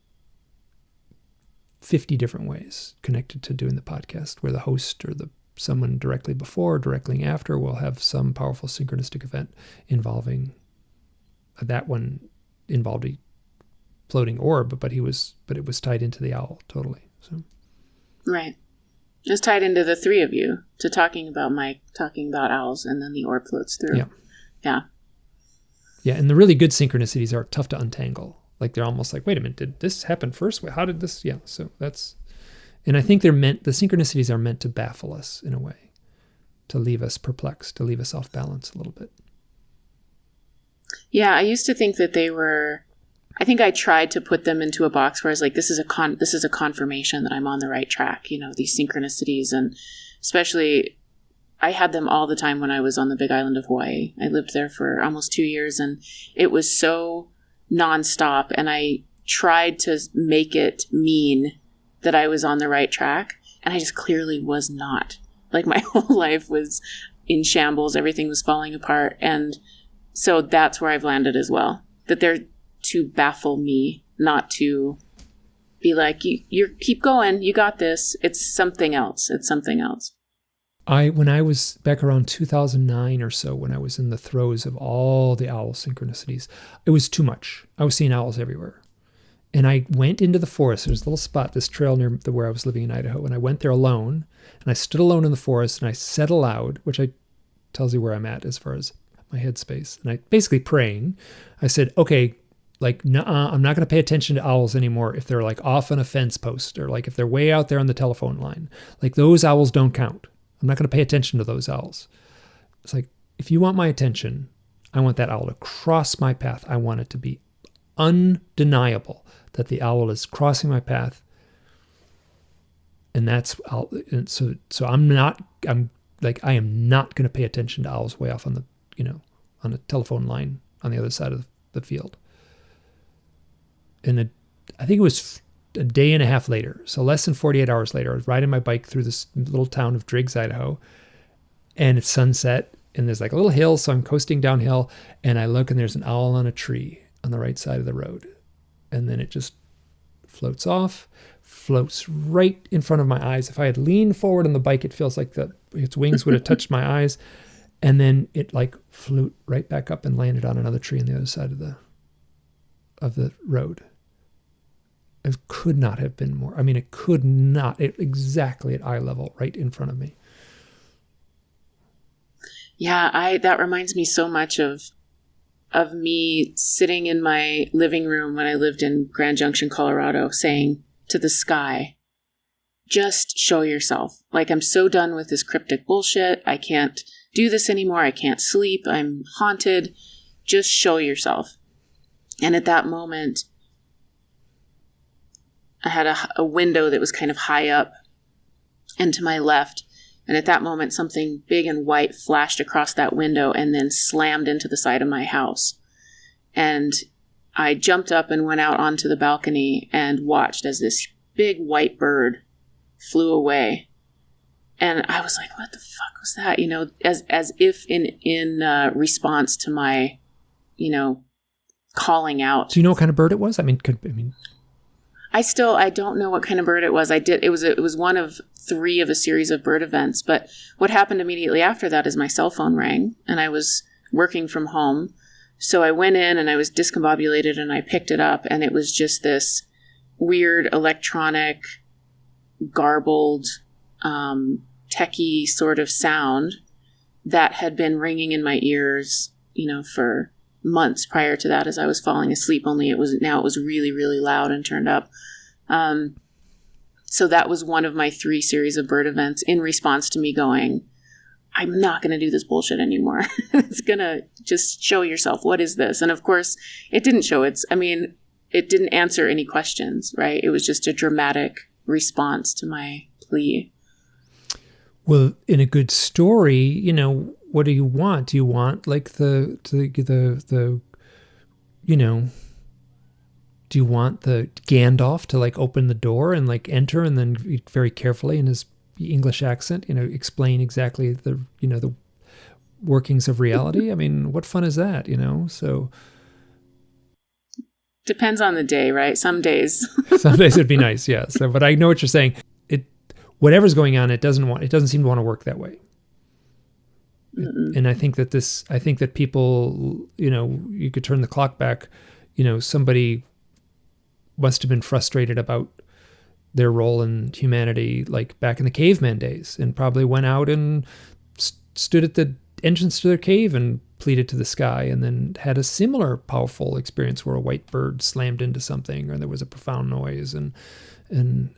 50 different ways connected to doing the podcast, where the host or someone directly before or directly after will have some powerful synchronistic event involving That one involved a floating orb, but it was tied into the owl totally. So right. Just tied into the three of you to talking about Mike, talking about owls, and then the orb floats through. Yeah. Yeah. Yeah, and the really good synchronicities are tough to untangle. Like they're almost like, wait a minute, did this happen first? How did this? Yeah, so that's, and I think the synchronicities are meant to baffle us in a way, to leave us perplexed, to leave us off balance a little bit. Yeah, I used to think that they were, I think I tried to put them into a box where I was like, this is a confirmation that I'm on the right track, these synchronicities. And especially, I had them all the time when I was on the big island of Hawaii. I lived there for almost 2 years, and it was so nonstop. And I tried to make it mean that I was on the right track, and I just clearly was not. Like my whole life was in shambles. Everything was falling apart. And so that's where I've landed as well. That they're to baffle me, not to be like, you keep going, you got this. It's something else. It's something else. When I was back around 2009 or so, when I was in the throes of all the owl synchronicities, it was too much. I was seeing owls everywhere. And I went into the forest. There's a little spot, this trail near where I was living in Idaho. And I went there alone. And I stood alone in the forest and I said aloud, which tells you where I'm at as far as my headspace. And I basically praying, I said, okay, like, nuh-uh, I'm not going to pay attention to owls anymore if they're like off on a fence post or like if they're way out there on the telephone line. Like those owls don't count. I'm not going to pay attention to those owls. It's like, if you want my attention, I want that owl to cross my path. I want it to be undeniable that the owl is crossing my path. And so I am not going to pay attention to owls way off on on a telephone line on the other side of the field. And I think it was a day and a half later, so less than 48 hours later, I was riding my bike through this little town of Driggs, Idaho, and it's sunset, and there's like a little hill, so I'm coasting downhill, and I look, and there's an owl on a tree on the right side of the road, and then it just floats off, floats right in front of my eyes. If I had leaned forward on the bike, it feels like its wings would have touched my eyes, and then it like flew right back up and landed on another tree on the other side of the road. It could not have been more. I mean, it could not. Exactly at eye level, right in front of me. Yeah, that reminds me so much of me sitting in my living room when I lived in Grand Junction, Colorado, saying to the sky, just show yourself. Like, I'm so done with this cryptic bullshit. I can't do this anymore. I can't sleep. I'm haunted. Just show yourself. And at that moment, I had a window that was kind of high up and to my left. And at that moment, something big and white flashed across that window and then slammed into the side of my house. And I jumped up and went out onto the balcony and watched as this big white bird flew away. And I was like, what the fuck was that? As if in response to my, calling out. Do you know what kind of bird it was? I don't know what kind of bird it was. It was one of 3 of a series of bird events. But what happened immediately after that is my cell phone rang, and I was working from home. So I went in and I was discombobulated, and I picked it up, and it was just this weird electronic, garbled, techie sort of sound that had been ringing in my ears, for months prior to that as I was falling asleep, only it was really, really loud and turned up. So that was one of my 3 series of bird events in response to me going, I'm not going to do this bullshit anymore. It's going to just show yourself. What is this? And of course, it didn't show it didn't answer any questions, right? It was just a dramatic response to my plea. Well, in a good story, what do you want? Do you want like do you want the Gandalf to like open the door and like enter and then very carefully in his English accent, explain exactly the workings of reality? I mean, what fun is that, So depends on the day, right? Some days it'd be nice, yeah. So, but I know what you're saying. Whatever's going on, it doesn't seem to want to work that way. And I think that people, you could turn the clock back, somebody must have been frustrated about their role in humanity, like back in the caveman days, and probably went out and stood at the entrance to their cave and pleaded to the sky, and then had a similar powerful experience where a white bird slammed into something, or there was a profound noise, and then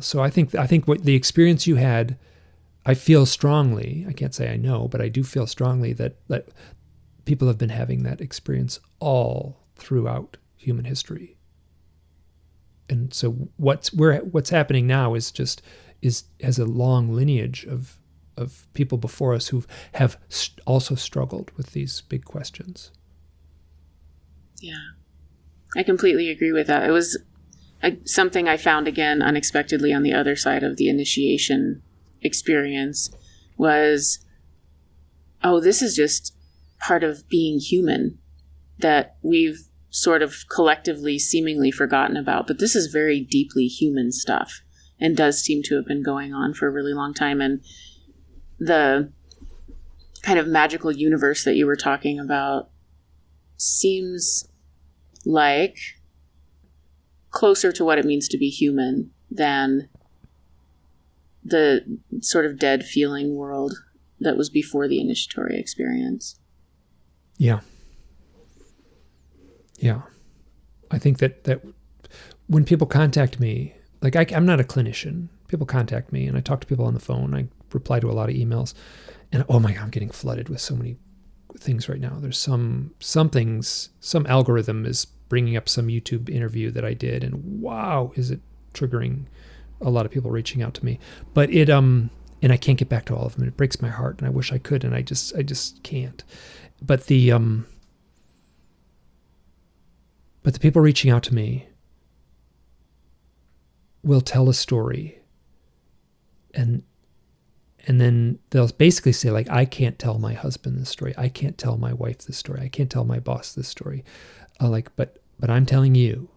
So I think what the experience you had, I feel strongly, I can't say I know, but I do feel strongly that people have been having that experience all throughout human history. And so what's happening now has a long lineage of people before us who have also struggled with these big questions. Yeah, I completely agree with that. It was something I found again unexpectedly on the other side of the initiation experience was, this is just part of being human that we've sort of collectively seemingly forgotten about, but this is very deeply human stuff and does seem to have been going on for a really long time. And the kind of magical universe that you were talking about seems like closer to what it means to be human than the sort of dead feeling world that was before the initiatory experience. Yeah. Yeah. I think that when people contact me, like I'm not a clinician. People contact me and I talk to people on the phone. I reply to a lot of emails, and oh my God, I'm getting flooded with so many things right now. There's some algorithm is bringing up some YouTube interview that I did, and wow, is it triggering a lot of people reaching out to me. But it and I can't get back to all of them, and it breaks my heart, and I wish I could, and I just can't. But the people reaching out to me will tell a story, and then they'll basically say, like, I can't tell my husband this story. I can't tell my wife this story. I can't tell my boss this story. But I'm telling you.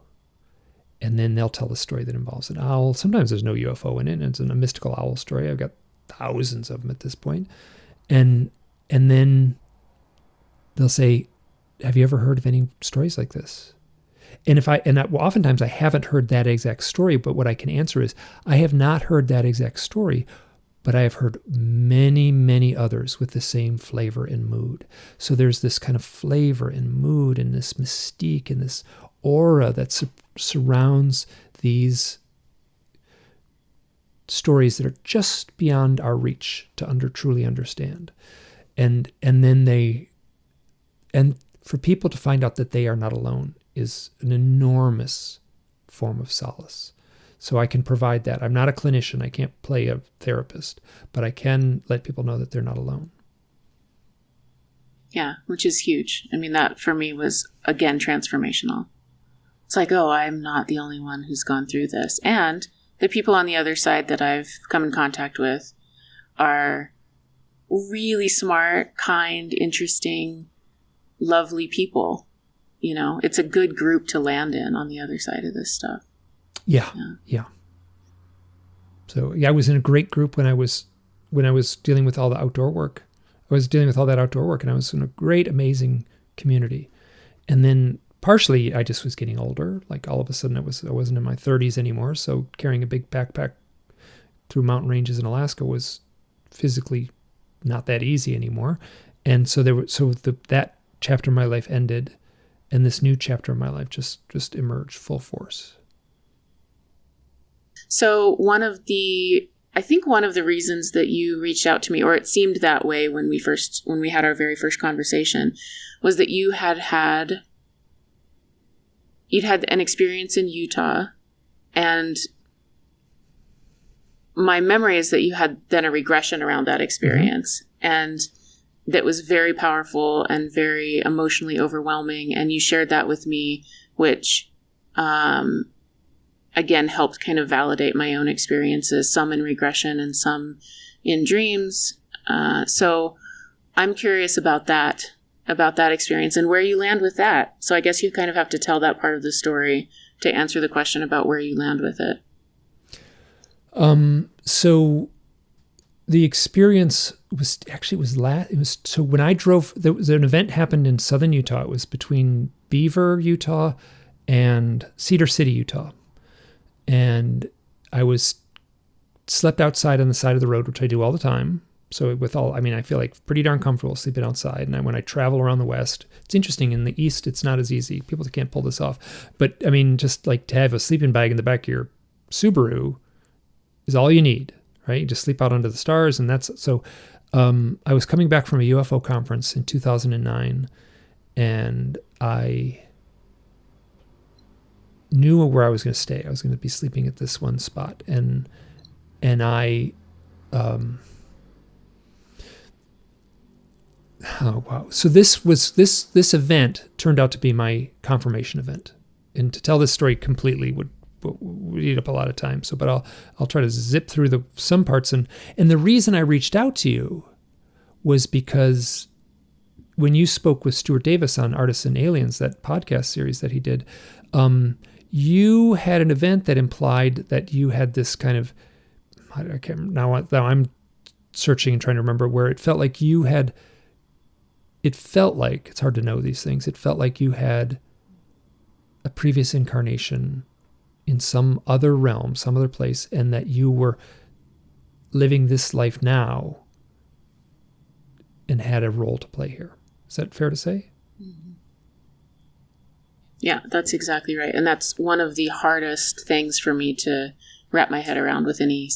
And then they'll tell a story that involves an owl. Sometimes there's no UFO in it, and it's a mystical owl story. I've got thousands of them at this point. And then they'll say, have you ever heard of any stories like this? Oftentimes I haven't heard that exact story, but what I can answer is, I have not heard that exact story, but I have heard many, many others with the same flavor and mood. So there's this kind of flavor and mood and this mystique and this aura that surrounds these stories that are just beyond our reach to truly understand. And for people to find out that they are not alone is an enormous form of solace. So I can provide that. I'm not a clinician. I can't play a therapist, but I can let people know that they're not alone. Yeah, which is huge. I mean, that for me was, again, transformational. It's like, I'm not the only one who's gone through this. And the people on the other side that I've come in contact with are really smart, kind, interesting, lovely people. It's a good group to land in on the other side of this stuff. Yeah. So I was in a great group when I was dealing with all the outdoor work. I was dealing with all that outdoor work, and I was in a great, amazing community. And then partially I just was getting older. Like all of a sudden I wasn't in my 30s anymore. So carrying a big backpack through mountain ranges in Alaska was physically not that easy anymore. And so that chapter of my life ended, and this new chapter of my life just emerged full force. So one of the reasons that you reached out to me, or it seemed that way when we had our very first conversation, was that you'd had an experience in Utah, and my memory is that you had then a regression around that experience, and that was very powerful and very emotionally overwhelming. And you shared that with me, which, again, helped kind of validate my own experiences, some in regression and some in dreams. So I'm curious about that experience and where you land with that. So I guess you kind of have to tell that part of the story to answer the question about where you land with it. So the experience was actually, it was so when I drove, there was an event happened in southern Utah. It was between Beaver, Utah and Cedar City, Utah. And I slept outside on the side of the road, which I do all the time. So I feel like pretty darn comfortable sleeping outside. And when I travel around the West, it's interesting. In the East, it's not as easy. People can't pull this off. But I mean, just like to have a sleeping bag in the back of your Subaru is all you need, right? You just sleep out under the stars. And that's, so I was coming back from a UFO conference in 2009, and I knew where I was going to stay. I was going to be sleeping at this one spot. And I, oh wow! So this event turned out to be my confirmation event, and to tell this story completely would eat up a lot of time. So, but I'll try to zip through some parts. And the reason I reached out to you was because when you spoke with Stuart Davis on Artists and Aliens, that podcast series that he did, you had an event that implied that you had this kind of, I can't now I'm searching and trying to remember where it felt like you had. It felt like, it's hard to know these things, it felt like you had a previous incarnation in some other realm, some other place, and that you were living this life now and had a role to play here. Is that fair to say? Mm-hmm. Yeah, that's exactly right. And that's one of the hardest things for me to wrap my head around with any,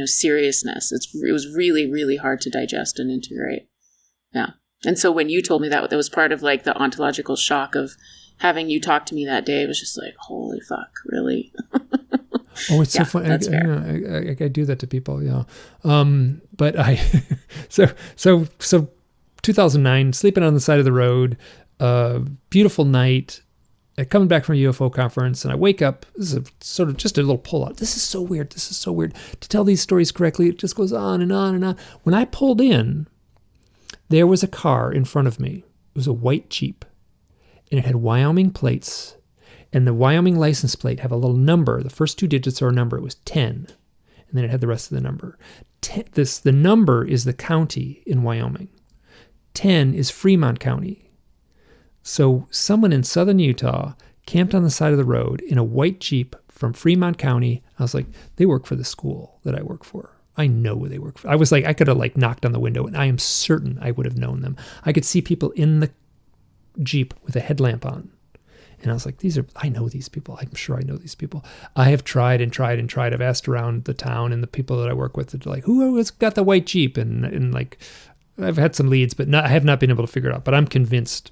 seriousness. It was really, really hard to digest and integrate. Yeah. And so when you told me that was part of like the ontological shock of having you talk to me that day, it was just like, holy fuck, really? Oh, it's so funny. That's fair. I do that to people, yeah. But so 2009, sleeping on the side of the road, beautiful night, coming back from a UFO conference, and I wake up. This is sort of just a little pull out. This is so weird. To tell these stories correctly, it just goes on and on and on. When I pulled in, there was a car in front of me. It was a white Jeep, and it had Wyoming plates, and the Wyoming license plate have a little number. The first two digits are a number. It was 10, and then it had the rest of the number. The number is the county in Wyoming. 10 is Fremont County. So someone in southern Utah camped on the side of the road in a white Jeep from Fremont County. I was like, they work for the school that I work for. I know where they work for. I was like, I could have knocked on the window, and I am certain I would have known them. I could see people in the Jeep with a headlamp on. And I was like, I know these people. I'm sure I know these people. I have tried and tried and tried. I've asked around the town and the people that I work with, they're like, who has got the white Jeep? And like, I've had some leads, but I have not been able to figure it out. But I'm convinced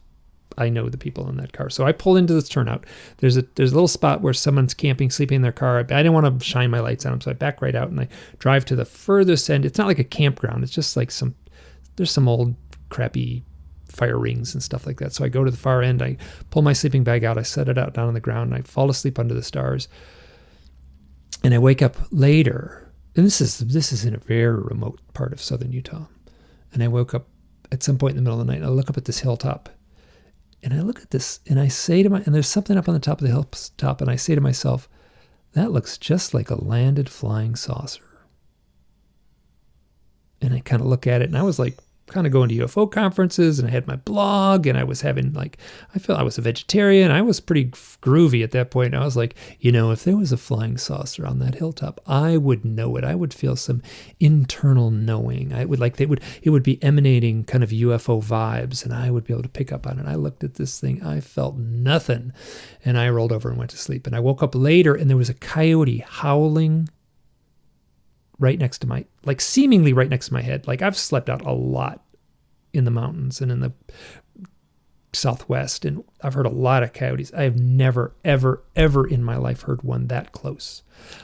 I know the people in that car. So I pull into this turnout. There's a little spot where someone's camping, sleeping in their car. I didn't want to shine my lights on them, so I back right out and I drive to the furthest end. It's not like a campground. It's just like there's some old crappy fire rings and stuff like that. So I go to the far end. I pull my sleeping bag out. I set it out down on the ground, and I fall asleep under the stars. And I wake up later, and this is in a very remote part of southern Utah. And I woke up at some point in the middle of the night, and I look up at this hilltop. And I look at this, and I say and there's something up on the top of the hilltop, and I say to myself, that looks just like a landed flying saucer. And I kind of look at it, and I was like, kind of going to UFO conferences, and I had my blog, and I was having I felt I was a vegetarian. I was pretty groovy at that point. I was like, if there was a flying saucer on that hilltop, I would know it. I would feel some internal knowing. It would be emanating kind of UFO vibes, and I would be able to pick up on it. I looked at this thing, I felt nothing, and I rolled over and went to sleep. And I woke up later, and there was a coyote howling right next to seemingly right next to my head. Like, I've slept out a lot in the mountains and in the Southwest, and I've heard a lot of coyotes. I have never, ever, ever in my life heard one that close.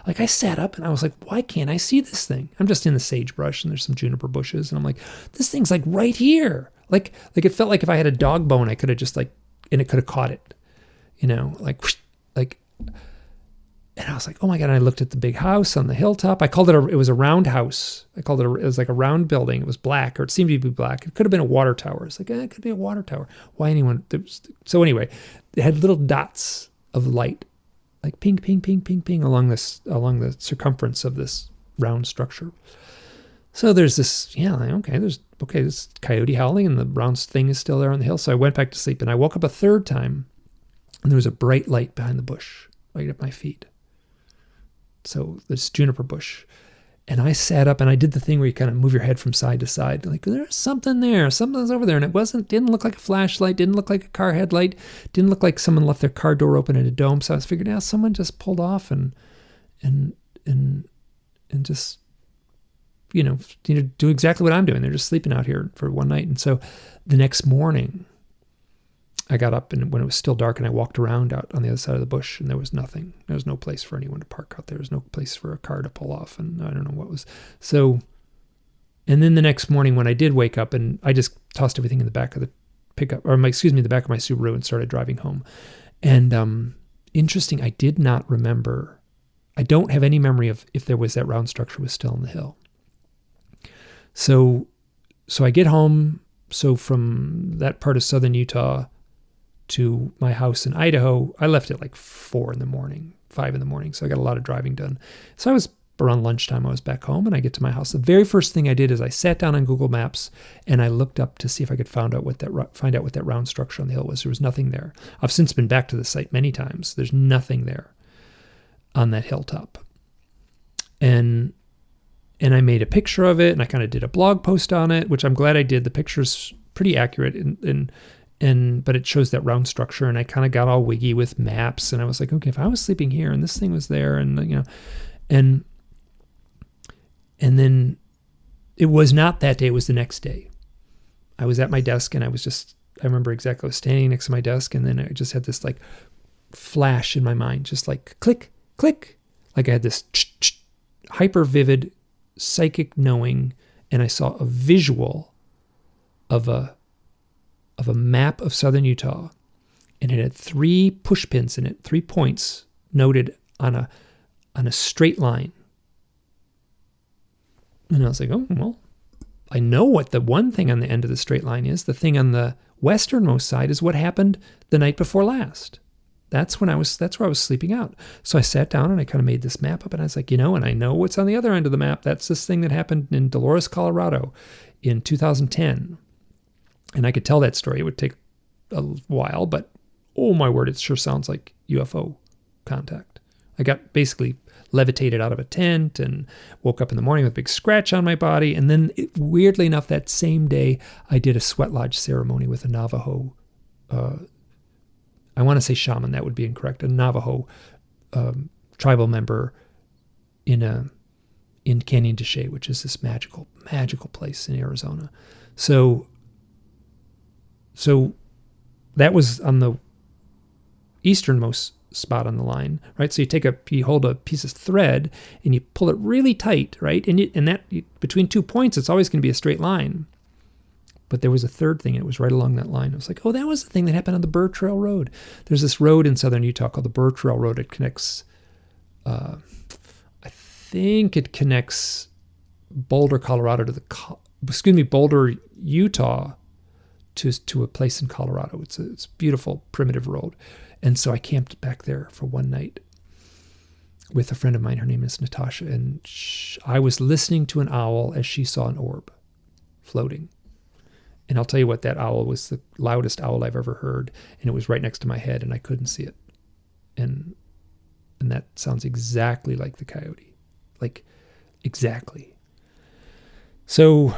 Like, I sat up and I was like, why can't I see this thing? I'm just in the sagebrush, and there's some juniper bushes, and I'm like, this thing's like right here. Like it felt like if I had a dog bone, I could have just and it could have caught it, and I was like, oh my God. And I looked at the big house on the hilltop. I called it was a round house. It was like a round building. It was black, or it seemed to be black. It could have been a water tower. It's like, it could be a water tower. Why anyone? So anyway, it had little dots of light, like ping, ping, ping, ping, ping along the circumference of this round structure. So there's this, this coyote howling and the brown thing is still there on the hill. So I went back to sleep and I woke up a third time and there was a bright light behind the bush right at my feet. So this juniper bush. And I sat up and I did the thing where you kind of move your head from side to side. Like, there's something there. Something's over there. And it didn't look like a flashlight, didn't look like a car headlight, didn't look like someone left their car door open in a dome. So I was figuring, someone just pulled off and just, do exactly what I'm doing. They're just sleeping out here for one night. And so the next morning, I got up and when it was still dark and I walked around out on the other side of the bush and there was nothing. There was no place for anyone to park out there. There was no place for a car to pull off and I don't know what was. So, and then the next morning when I did wake up and I just tossed everything in the back of the pickup, the back of my Subaru and started driving home. And interesting, I did not remember. I don't have any memory of if there was that round structure was still on the hill. So I get home. So from that part of southern Utah to my house in Idaho, I left at like 5 in the morning. So I got a lot of driving done. So I was around lunchtime, I was back home and I get to my house. The very first thing I did is I sat down on Google Maps and I looked up to see if I could find out what that round structure on the hill was. There was nothing there. I've since been back to the site many times. There's nothing there on that hilltop. And I made a picture of it and I kind of did a blog post on it, which I'm glad I did. The picture's pretty accurate but it shows that round structure and I kind of got all wiggy with maps and I was like, okay, if I was sleeping here and this thing was there and then it was not that day, it was the next day. I was at my desk and I remember exactly, I was standing next to my desk and then I just had this like flash in my mind, just like click, click. Like I had this hyper vivid psychic knowing and I saw a visual of a map of southern Utah and it had 3 push pins in it, 3 points noted on a straight line. And I was like, oh, well, I know what the one thing on the end of the straight line is. The thing on the westernmost side is what happened the night before last. That's where I was sleeping out. So I sat down and I kind of made this map up and I was like, and I know what's on the other end of the map. That's this thing that happened in Dolores, Colorado in 2010. And I could tell that story. It would take a while, but oh my word, it sure sounds like UFO contact. I got basically levitated out of a tent and woke up in the morning with a big scratch on my body. And then weirdly enough, that same day, I did a sweat lodge ceremony with a Navajo, I want to say shaman, that would be incorrect, a Navajo tribal member in Canyon de Chelly, which is this magical place in Arizona. So that was on the easternmost spot on the line, right? So you hold a piece of thread and you pull it really tight, right? And that between 2 points, it's always going to be a straight line. But there was a third thing, and it was right along that line. I was like, oh, that was the thing that happened on the Burr Trail Road. There's this road in southern Utah called the Burr Trail Road. It connects, I think it connects Boulder, Colorado Boulder, Utah to a place in Colorado. It's a beautiful primitive road. And so I camped back there for one night with a friend of mine. Her name is Natasha. And I was listening to an owl as she saw an orb floating. And I'll tell you what, that owl was the loudest owl I've ever heard. And it was right next to my head and I couldn't see it. And that sounds exactly like the coyote. Like, exactly. So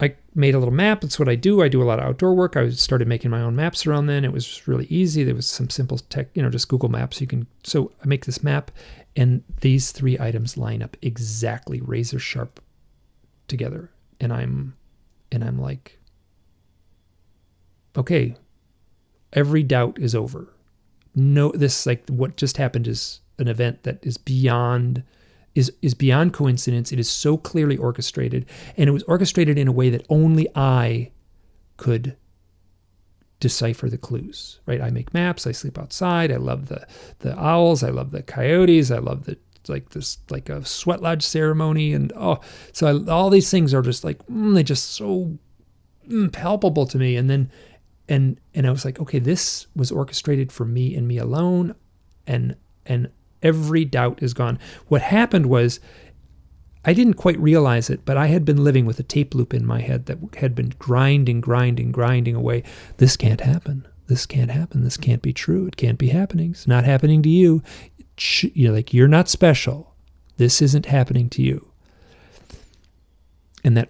I made a little map. That's what I do. I do a lot of outdoor work. I started making my own maps around then. It was really easy. There was some simple tech, just Google Maps. So I make this map and these 3 items line up exactly razor sharp together. And I'm like, okay, every doubt is over. No, this, like, what just happened is an event that is beyond coincidence. It is so clearly orchestrated, and it was orchestrated in a way that only I could decipher the clues, right? I make maps, I sleep outside, I love the owls, I love the coyotes, I love a sweat lodge ceremony, and all these things are just like, they're just so palpable to me. And then and I was like, okay, this was orchestrated for me and me alone, and every doubt is gone. What happened was I didn't quite realize it, but I had been living with a tape loop in my head that had been grinding away. This can't happen. This can't happen. This can't be true. It can't be happening. It's not happening to you. You're not special. This isn't happening to you. And that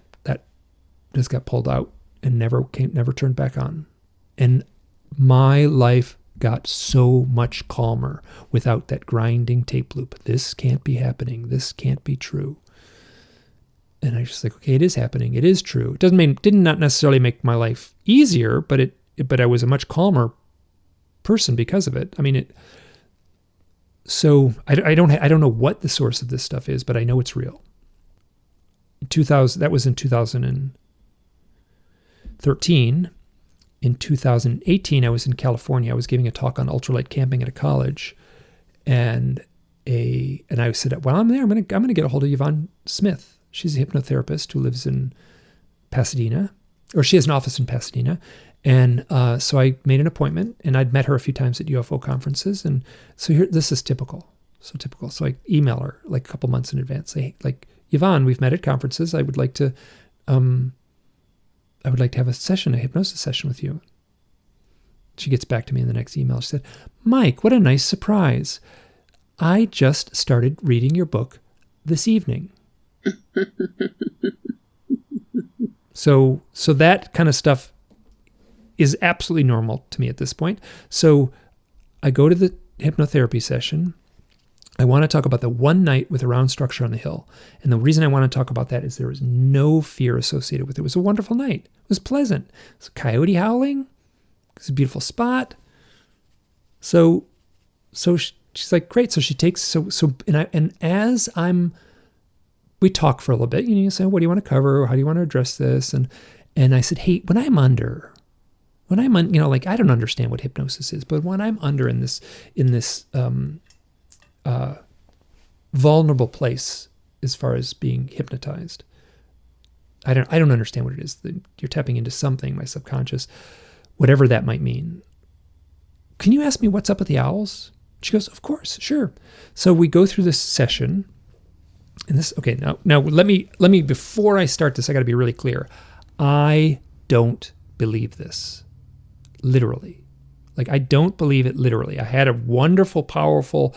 just got pulled out and never turned back on. And my life got so much calmer without that grinding tape loop. This can't be happening. This can't be true. And I was just like, okay, it is happening. It is true. It did not necessarily make my life easier, but I was a much calmer person because of it. I mean, so I don't know what the source of this stuff is, but I know it's real. That was in 2013. In 2018, I was in California. I was giving a talk on ultralight camping at a college, and I said, "While I'm there, I'm gonna get a hold of Yvonne Smith. She's a hypnotherapist who lives in Pasadena, or she has an office in Pasadena." And so I made an appointment, and I'd met her a few times at UFO conferences. And so this is typical. So typical. So I email her like a couple months in advance. Say, like, Yvonne, we've met at conferences. I would like to have a hypnosis session with you. She gets back to me in the next email. She said, "Mike, what a nice surprise. I just started reading your book this evening." So that kind of stuff is absolutely normal to me at this point. So I go to the hypnotherapy session. I want to talk about the one night with a round structure on the hill. And the reason I want to talk about that is there was no fear associated with it. It was a wonderful night. It was pleasant. It was a coyote howling. It was a beautiful spot. So she's like, great. So she takes, we talk for a little bit, you say, what do you want to cover? How do you want to address this? And I said, hey, I don't understand what hypnosis is, but when I'm under in this vulnerable place as far as being hypnotized, I don't understand what it is. You're tapping into something, my subconscious, whatever that might mean. Can you ask me what's up with the owls? She goes, of course, sure. So we go through this session. And this, okay, now let me, before I start this, I got to be really clear. I don't believe this literally. Like, I don't believe it literally. I had a wonderful, powerful,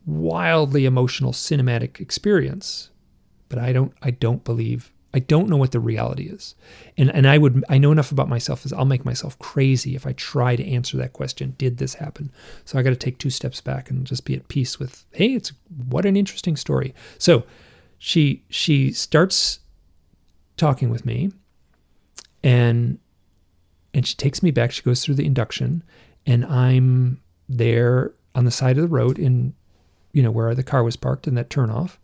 wildly emotional cinematic experience, but I don't know what the reality is. And I know enough about myself as I'll make myself crazy if I try to answer that question. Did this happen? So I got to take 2 steps back and just be at peace with, hey, what an interesting story. So she starts talking with me, and she takes me back. She goes through the induction, and I'm there on the side of the road in, where the car was parked in that turnoff.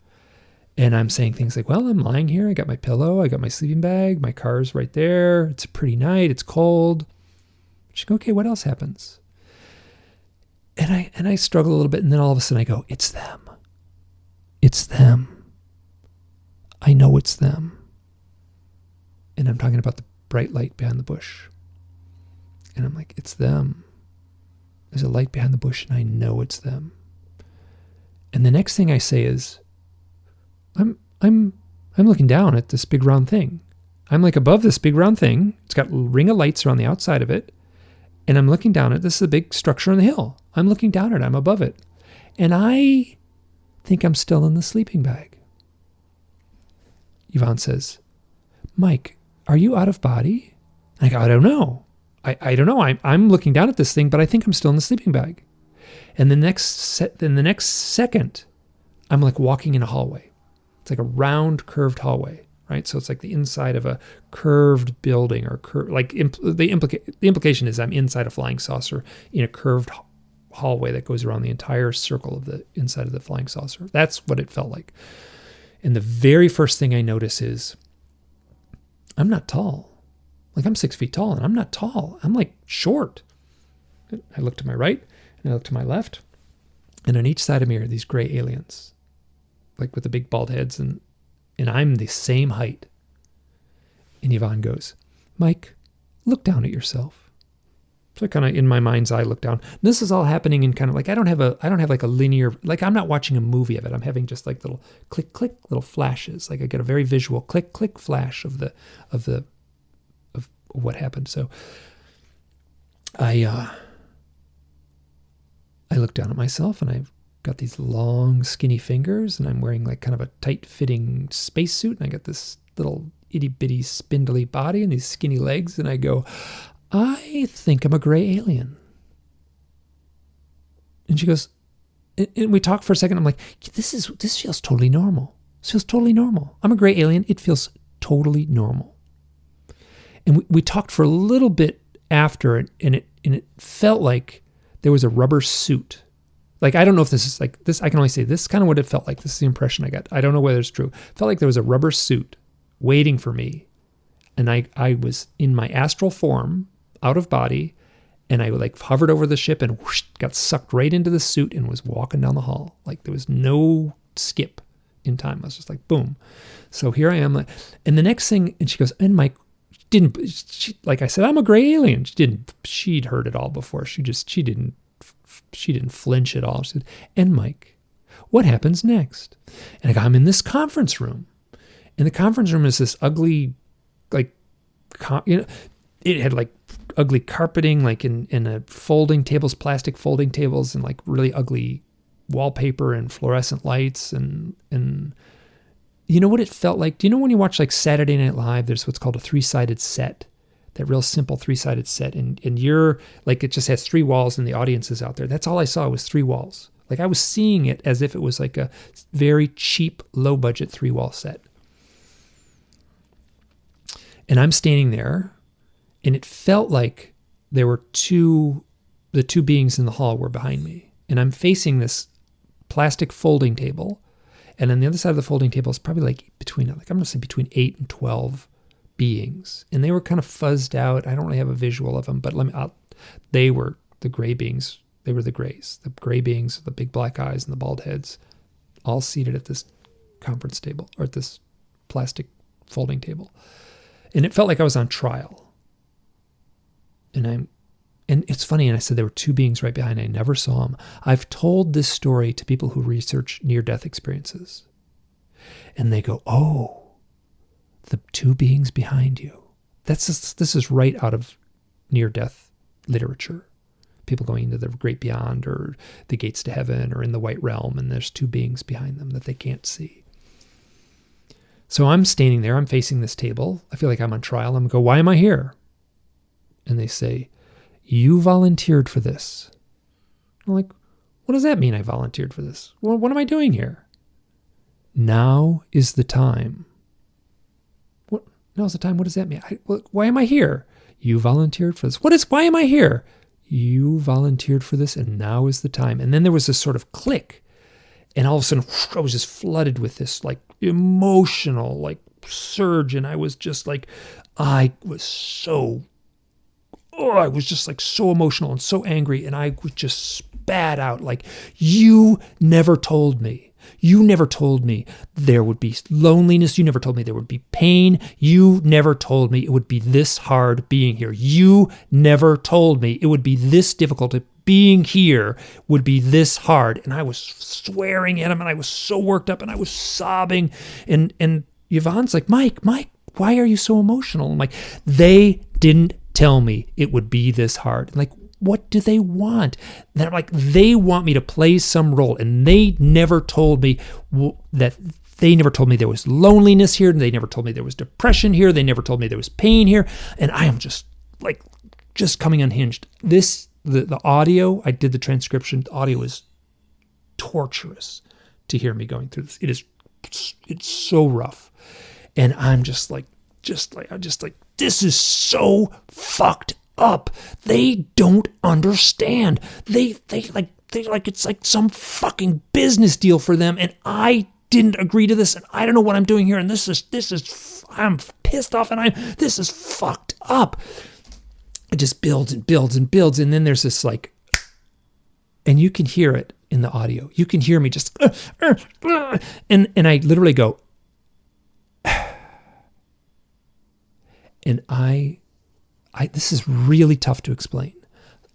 And I'm saying things like, well, I'm lying here. I got my pillow. I got my sleeping bag. My car's right there. It's a pretty night. It's cold. She goes, okay, what else happens? And I struggle a little bit. And then all of a sudden I go, it's them. It's them. I know it's them. And I'm talking about the bright light behind the bush. And I'm like, it's them. There's a light behind the bush, and I know it's them. And the next thing I say is, I'm looking down at this big round thing. I'm like above this big round thing. It's got a ring of lights around the outside of it. And I'm looking down at this is a big structure on the hill. I'm looking down at it. I'm above it. And I think I'm still in the sleeping bag. Yvonne says, Mike, are you out of body? I go, I don't know. I don't know. I'm looking down at this thing, but I think I'm still in the sleeping bag. And the next second, I'm like walking in a hallway. It's like a round, curved hallway, right? So it's like the inside of a curved building, or the implication is I'm inside a flying saucer in a curved hallway that goes around the entire circle of the inside of the flying saucer. That's what it felt like. And the very first thing I notice is I'm not tall. Like, I'm 6 feet tall, and I'm not tall. I'm like short. I look to my right, and I look to my left, and on each side of me are these gray aliens, like with the big bald heads, and I'm the same height. And Yvonne goes, Mike, look down at yourself. So I kind of, in my mind's eye, look down. And this is all happening in kind of like, I don't have like a linear, like I'm not watching a movie of it. I'm having just like little click, click, little flashes. Like I get a very visual click, click flash of what happened. So I look down at myself, and I've got these long, skinny fingers, and I'm wearing like kind of a tight-fitting spacesuit, and I got this little itty-bitty, spindly body and these skinny legs, and I go, I think I'm a gray alien. And she goes, and we talk for a second. I'm like, this feels totally normal. This feels totally normal. I'm a gray alien. It feels totally normal. And we talked for a little bit after it, and it felt like there was a rubber suit. Like, I don't know if this is like this. I can only say this is kind of what it felt like. This is the impression I got. I don't know whether it's true. It felt like there was a rubber suit waiting for me. And I was in my astral form, out of body, and I like hovered over the ship and whoosh, got sucked right into the suit and was walking down the hall. Like there was no skip in time. I was just like, boom. So here I am. And the next thing, and she goes, and Mike like I said, I'm a gray alien. She'd heard it all before. She didn't flinch at all. She said, and Mike, what happens next? And I go, I'm in this conference room. And the conference room is this ugly, like, it had like ugly carpeting, like in a folding tables, plastic folding tables, and like really ugly wallpaper and fluorescent lights. And you know what it felt like? Do you know when you watch like Saturday Night Live, there's what's called a 3-sided set, that real simple 3-sided set. And you're like, it just has 3 walls and the audience is out there. That's all I saw was 3 walls. Like I was seeing it as if it was like a very cheap, low budget 3-wall set. And I'm standing there, and it felt like there were the two beings in the hall were behind me. And I'm facing this plastic folding table. And on the other side of the folding table is probably like I'm going to say between 8 and 12 beings. And they were kind of fuzzed out. I don't really have a visual of them, but they were the gray beings. They were the grays. The gray beings with the big black eyes and the bald heads, all seated at this conference table, or at this plastic folding table. And it felt like I was on trial. And it's funny, and I said there were 2 beings right behind. I never saw them. I've told this story to people who research near-death experiences. And they go, oh, the 2 beings behind you. This is right out of near-death literature. People going into the great beyond, or the gates to heaven, or in the white realm, and there's 2 beings behind them that they can't see. So I'm standing there, I'm facing this table. I feel like I'm on trial. I'm going to go, why am I here? And they say, you volunteered for this. I'm like, what does that mean, I volunteered for this? Well, what am I doing here? Now is the time. What? Now's the time? What does that mean? Why am I here? You volunteered for this. Why am I here? You volunteered for this, and now is the time. And then there was this sort of click. And all of a sudden, I was just flooded with this like emotional like surge. And I was just like, I was just like so emotional and so angry. And I would just spat out like, you never told me. You never told me there would be loneliness. You never told me there would be pain. You never told me it would be this hard being here. You never told me it would be this difficult. Being here would be this hard. And I was swearing at him, and I was so worked up, and I was sobbing. And Yvonne's like, Mike, why are you so emotional? I'm like, they didn't tell me it would be this hard. And like, what do they want? And they're like, they want me to play some role. And they never told me that. They never told me there was loneliness here. And they never told me there was depression here. They never told me there was pain here. And I am just coming unhinged. The audio, I did the transcription. The audio is torturous to hear me going through this. It's so rough. And I'm just like, this is so fucked up. They don't understand. They like it's like some fucking business deal for them. And I didn't agree to this, and I don't know what I'm doing here. And this is I'm pissed off, and this is fucked up. It just builds and builds and builds. And then there's this like, and you can hear it in the audio. You can hear me just, and I literally go, and I, this is really tough to explain.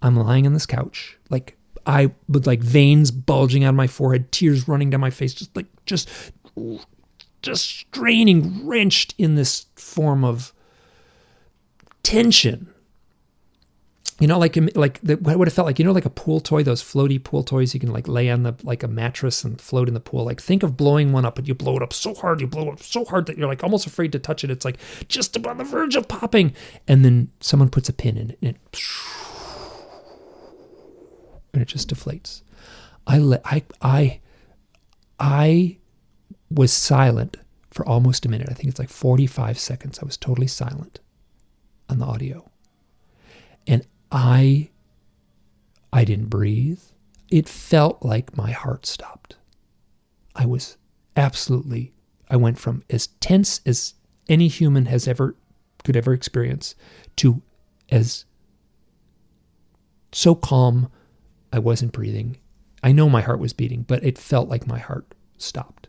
I'm lying on this couch, like I with like veins bulging out of my forehead, tears running down my face, just straining, wrenched in this form of tension. Like what it felt like, like a pool toy, those floaty pool toys you can like lay on like a mattress and float in the pool. Like think of blowing one up, and you blow it up so hard that you're like almost afraid to touch it. It's like just on the verge of popping. And then someone puts a pin in it and it just deflates. I was silent for almost a minute. I think it's like 45 seconds. I was totally silent on the audio. And I didn't breathe. It felt like my heart stopped. I went from as tense as any human could ever experience to as so calm I wasn't breathing. I know my heart was beating, but it felt like my heart stopped.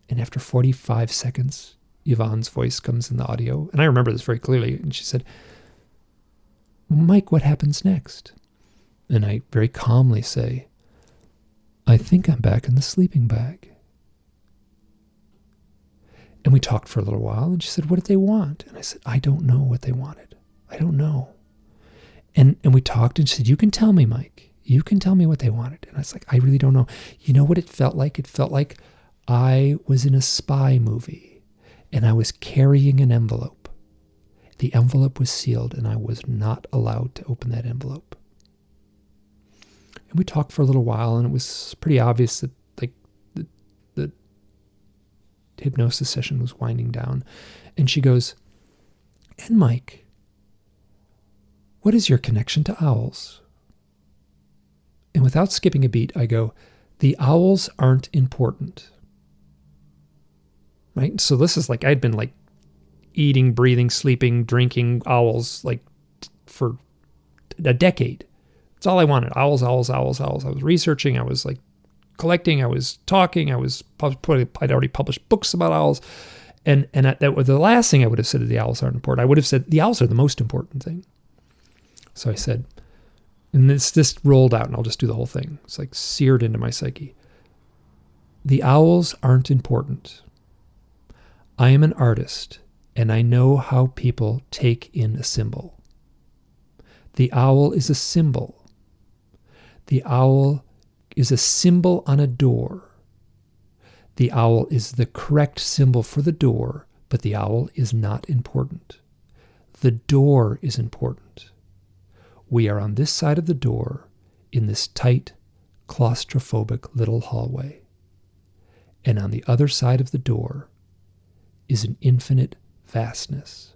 And after 45 seconds, Yvonne's voice comes in the audio, and I remember this very clearly, and she said, "Mike, what happens next?" And I very calmly say, "I think I'm back in the sleeping bag." And we talked for a little while, and she said, "What did they want?" And I said, "I don't know what they wanted. I don't know." And we talked, and she said, "You can tell me, Mike. You can tell me what they wanted." And I was like, "I really don't know." You know what it felt like? It felt like I was in a spy movie, and I was carrying an envelope. The envelope was sealed, and I was not allowed to open that envelope. And we talked for a little while, and it was pretty obvious that the hypnosis session was winding down. And she goes, "And Mike, what is your connection to owls?" And without skipping a beat, I go, "The owls aren't important." Right? So this is like, I'd been like eating, breathing, sleeping, drinking owls like for a decade. It's all I wanted. Owls, owls, owls, owls. I was researching. I was like collecting. I was talking. I'd already published books about owls. And that was the last thing I would have said, the owls aren't important. I would have said the owls are the most important thing. So I said, and this rolled out, and I'll just do the whole thing. It's like seared into my psyche. "The owls aren't important. I am an artist, and I know how people take in a symbol. The owl is a symbol. The owl is a symbol on a door. The owl is the correct symbol for the door, but the owl is not important. The door is important. We are on this side of the door in this tight, claustrophobic little hallway. And on the other side of the door is an infinite vastness."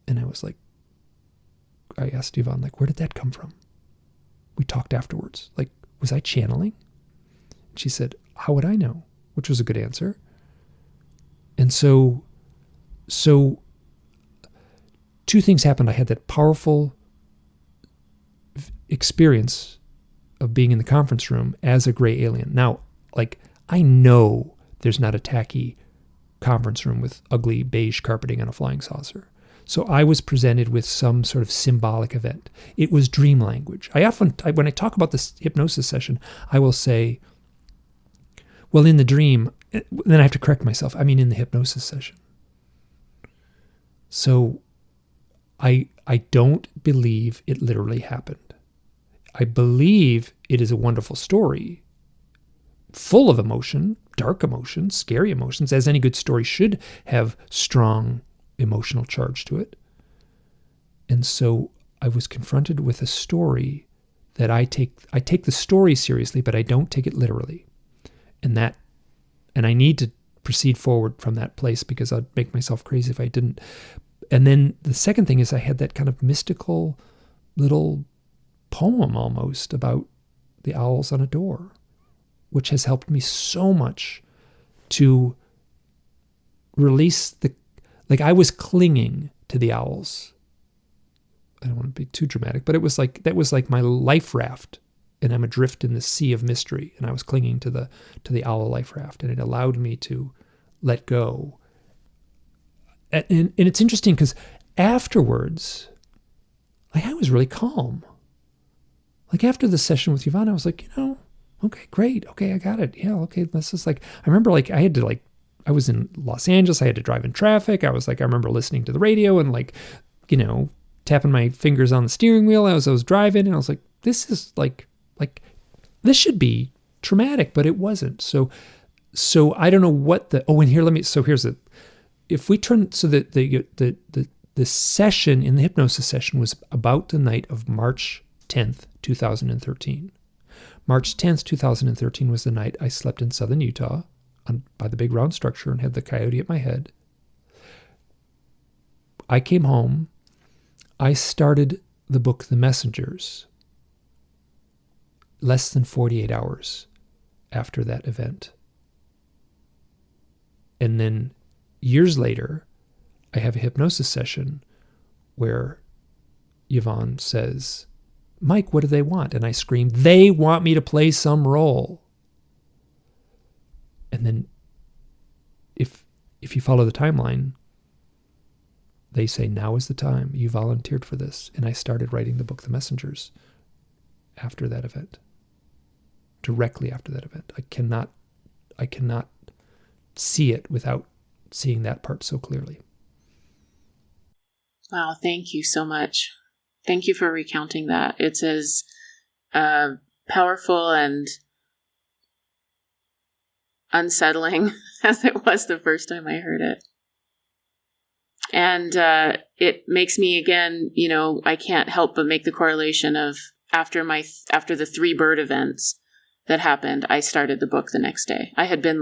And I was like, I asked Yvonne, like, "Where did that come from?" We talked afterwards. Like, was I channeling? She said, "How would I know?" Which was a good answer. And so two things happened. I had that powerful experience of being in the conference room as a gray alien. Now, like, I know there's not a tacky conference room with ugly beige carpeting on a flying saucer. So I was presented with some sort of symbolic event. It was dream language. When I talk about this hypnosis session, I will say, well, in the dream, then I have to correct myself. I mean, in the hypnosis session. So I don't believe it literally happened. I believe it is a wonderful story, full of emotion, dark emotions, scary emotions, as any good story should have strong emotional charge to it. And so I was confronted with a story that I take the story seriously, but I don't take it literally. And I need to proceed forward from that place, because I'd make myself crazy if I didn't. And then the second thing is, I had that kind of mystical little poem almost about the owls on a door, which has helped me so much to release I was clinging to the owls. I don't want to be too dramatic, but that was like my life raft, and I'm adrift in the sea of mystery, and I was clinging to the owl life raft, and it allowed me to let go. And it's interesting because afterwards, like, I was really calm. Like, after the session with Yvonne, I was like, okay, great. Okay, I got it. Yeah, okay, this is like, I remember, like, I was in Los Angeles. I had to drive in traffic. I remember listening to the radio and, like, tapping my fingers on the steering wheel as I was driving. And I was like, this is like, this should be traumatic, but it wasn't. So I don't know what if we turn, so that the session in the hypnosis session was about the night of March 10th, 2013. March 10th, 2013 was the night I slept in southern Utah by the big round structure and had the coyote at my head. I came home. I started the book, The Messengers, less than 48 hours after that event. And then years later, I have a hypnosis session where Yvonne says, Mike, what do they want? And I scream, they want me to play some role. And then if you follow the timeline, they say, now is the time. You volunteered for this. And I started writing the book, The Messengers, after that event. Directly after that event. I cannot see it without seeing that part so clearly. Wow, thank you so much. Thank you for recounting that. It's as powerful and unsettling as it was the first time I heard it. And it makes me, again, I can't help but make the correlation of after the 3 bird events that happened, I started the book the next day. I'd been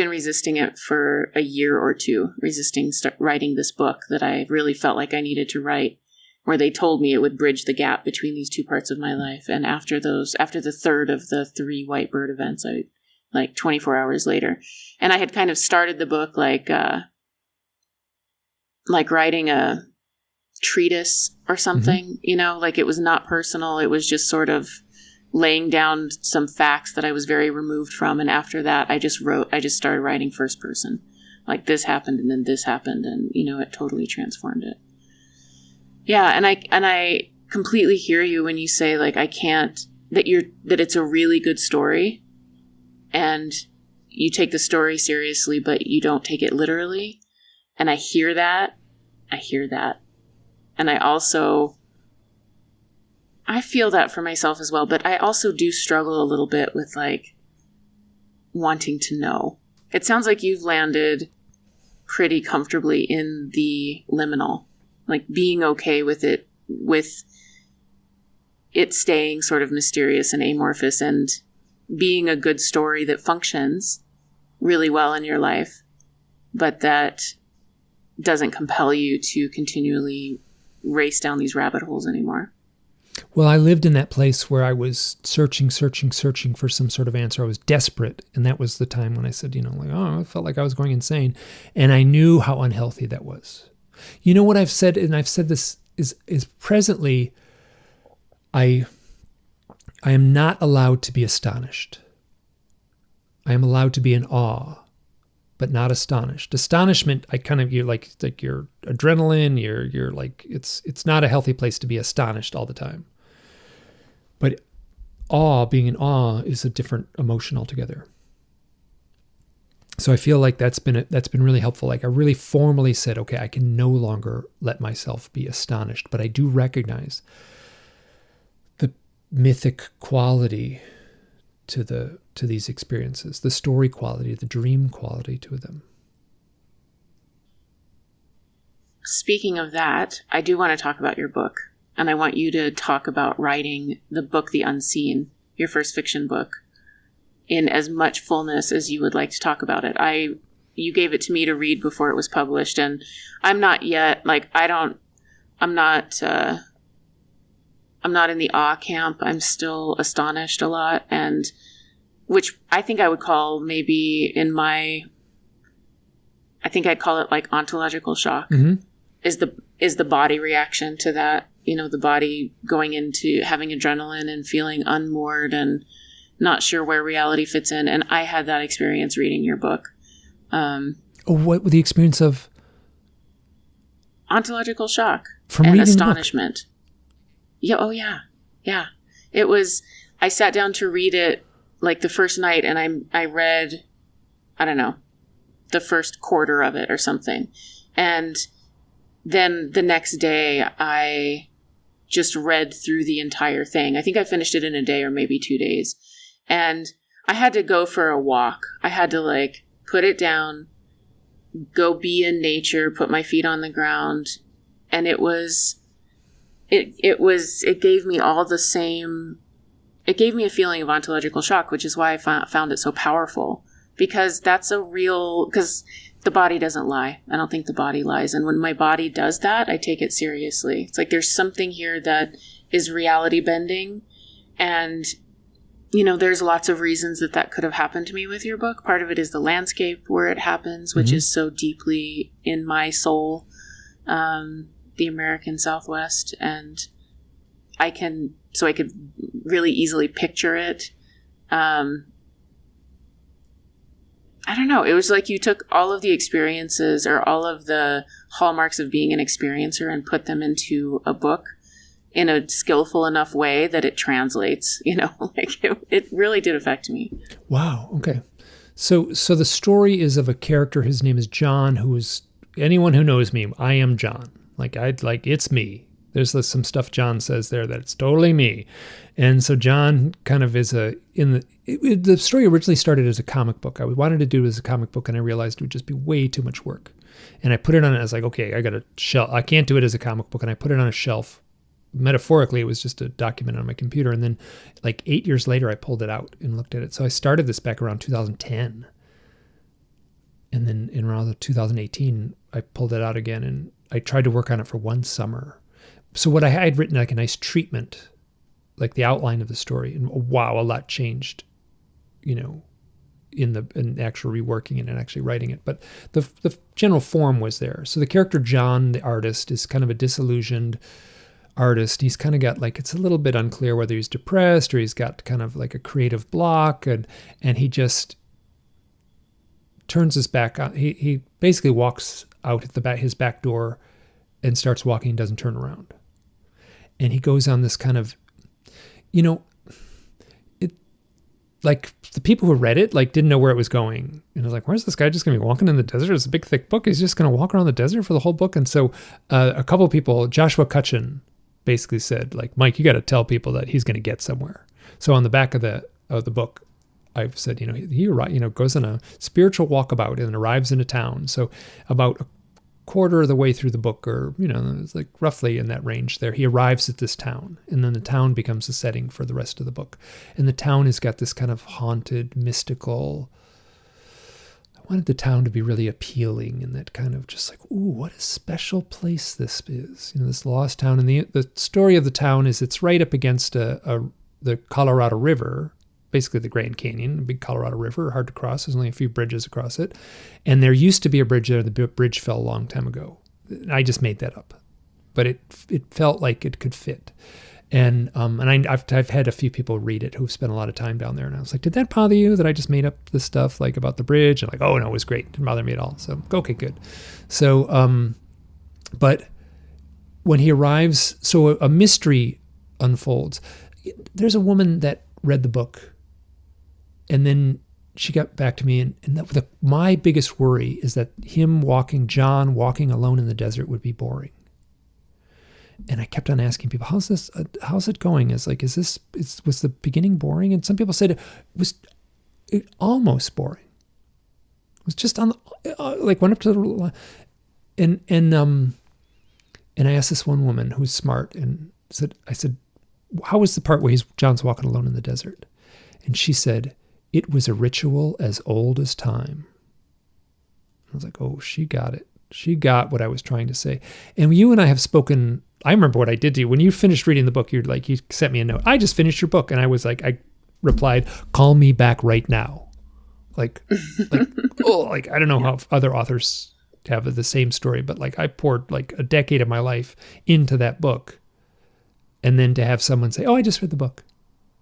resisting it for a year or two, writing this book that I really felt like I needed to write, where they told me it would bridge the gap between these 2 parts of my life. And after the third of the 3 white bird events, 24 hours later, and I had kind of started the book like writing a treatise or something, like it was not personal. It was just sort of laying down some facts that I was very removed from. And after that, I just started writing first person, like this happened and then this happened. And, it totally transformed it. Yeah. And I completely hear you when you say, like, that it's a really good story and you take the story seriously, but you don't take it literally. And I hear that. And I feel that for myself as well, but I also do struggle a little bit with, like, wanting to know. It sounds like you've landed pretty comfortably in the liminal, like being okay with it staying sort of mysterious and amorphous and being a good story that functions really well in your life, but that doesn't compel you to continually race down these rabbit holes anymore. Well, I lived in that place where I was searching for some sort of answer. I was desperate. And that was the time when I said, I felt like I was going insane. And I knew how unhealthy that was. You know what I've said, and I've said this, is presently, I am not allowed to be astonished. I am allowed to be in awe, but not astonished. Astonishment, you're like your adrenaline, you're like, it's not a healthy place to be astonished all the time. But being in awe is a different emotion altogether. So I feel like that's been really helpful. Like, I really formally said, okay, I can no longer let myself be astonished, but I do recognize the mythic quality to these experiences, the story quality, the dream quality to them. Speaking of that, I do want to talk about your book, and I want you to talk about writing the book, The Unseen, your first fiction book, in as much fullness as you would like to talk about it. You gave it to me to read before it was published, and I'm not yet, I'm not in the awe camp. I'm still astonished a lot, and which I think I would call maybe I'd call it like ontological shock. Mm-hmm. Is the body reaction to that, the body going into having adrenaline and feeling unmoored and not sure where reality fits in. And I had that experience reading your book. What the experience of? ontological shock from and reading astonishment. Yeah. Oh yeah. Yeah. It was, I sat down to read it like the first night, and I read, I don't know, the first quarter of it or something. And then the next day I just read through the entire thing. I think I finished it in a day or maybe 2 days. And I had to go for a walk. I had to like put it down, go be in nature, put my feet on the ground. And it gave me all the same, it gave me a feeling of ontological shock, which is why I found it so powerful, because because the body doesn't lie. I don't think the body lies. And when my body does that, I take it seriously. It's like there's something here that is reality bending. And, there's lots of reasons that could have happened to me with your book. Part of it is the landscape where it happens, which is so deeply in my soul, the American Southwest. And I could really easily picture it. I don't know. It was like you took all of the experiences or all of the hallmarks of being an experiencer and put them into a book in a skillful enough way that it translates, like it really did affect me. Wow. Okay. So the story is of a character. His name is John, who is, anyone who knows me, I am John. It's me. There's some stuff John says there that it's totally me. And so John kind of is the story originally started as a comic book. I wanted to do it as a comic book, and I realized it would just be way too much work. And I put it on, I was like, okay, I got a shelf. I can't do it as a comic book. And I put it on a shelf. Metaphorically, it was just a document on my computer. And then like 8 years later, I pulled it out and looked at it. So I started this back around 2010. And then in around 2018, I pulled it out again, and I tried to work on it for one summer. So what I had written, like a nice treatment, like the outline of the story, and wow, a lot changed, in actual reworking it and actually writing it. But the general form was there. So the character John, the artist, is kind of a disillusioned artist. He's kind of got like, it's a little bit unclear whether he's depressed or he's got kind of like a creative block, and he just turns his back on. He basically walks out at his back door and starts walking and doesn't turn around. And he goes on this kind of, like the people who read it, like didn't know where it was going. And I was like, where's this guy just going to be walking in the desert? It's a big, thick book. He's just going to walk around the desert for the whole book. And so a couple of people, Joshua Cutchin basically said, like, Mike, you got to tell people that he's going to get somewhere. So on the back of the book, I've said, he goes on a spiritual walkabout and arrives in a town. So about a quarter of the way through the book, or it's like roughly in that range there, he arrives at this town, and then the town becomes the setting for the rest of the book. And the town has got this kind of haunted, mystical, I wanted the town to be really appealing, and that kind of just like, ooh, what a special place this is, this lost town. And the story of the town is it's right up against the Colorado River, basically the Grand Canyon, a big Colorado River, hard to cross. There's only a few bridges across it. And there used to be a bridge there. The bridge fell a long time ago. I just made that up. But it felt like it could fit. And I've had a few people read it who've spent a lot of time down there. And I was like, did that bother you that I just made up this stuff like about the bridge? And like, oh, no, it was great. Didn't bother me at all. So, okay, good. So, but when he arrives, so a mystery unfolds. There's a woman that read the book, and then she got back to me, and my biggest worry is that John walking alone in the desert would be boring. And I kept on asking people, how's it going? Was the beginning boring? And some people said it was almost boring. It was just on went up to the, and I asked this one woman who's smart, and I said, how was the part where John's walking alone in the desert? And she said, it was a ritual as old as time. I was like, oh, she got it. She got what I was trying to say. And you and I have spoken. I remember what I did to you. When you finished reading the book, you sent me a note. I just finished your book. And I was like, I replied, call me back right now. I don't know how other authors have the same story, but like I poured like a decade of my life into that book. And then to have someone say, oh, I just read the book.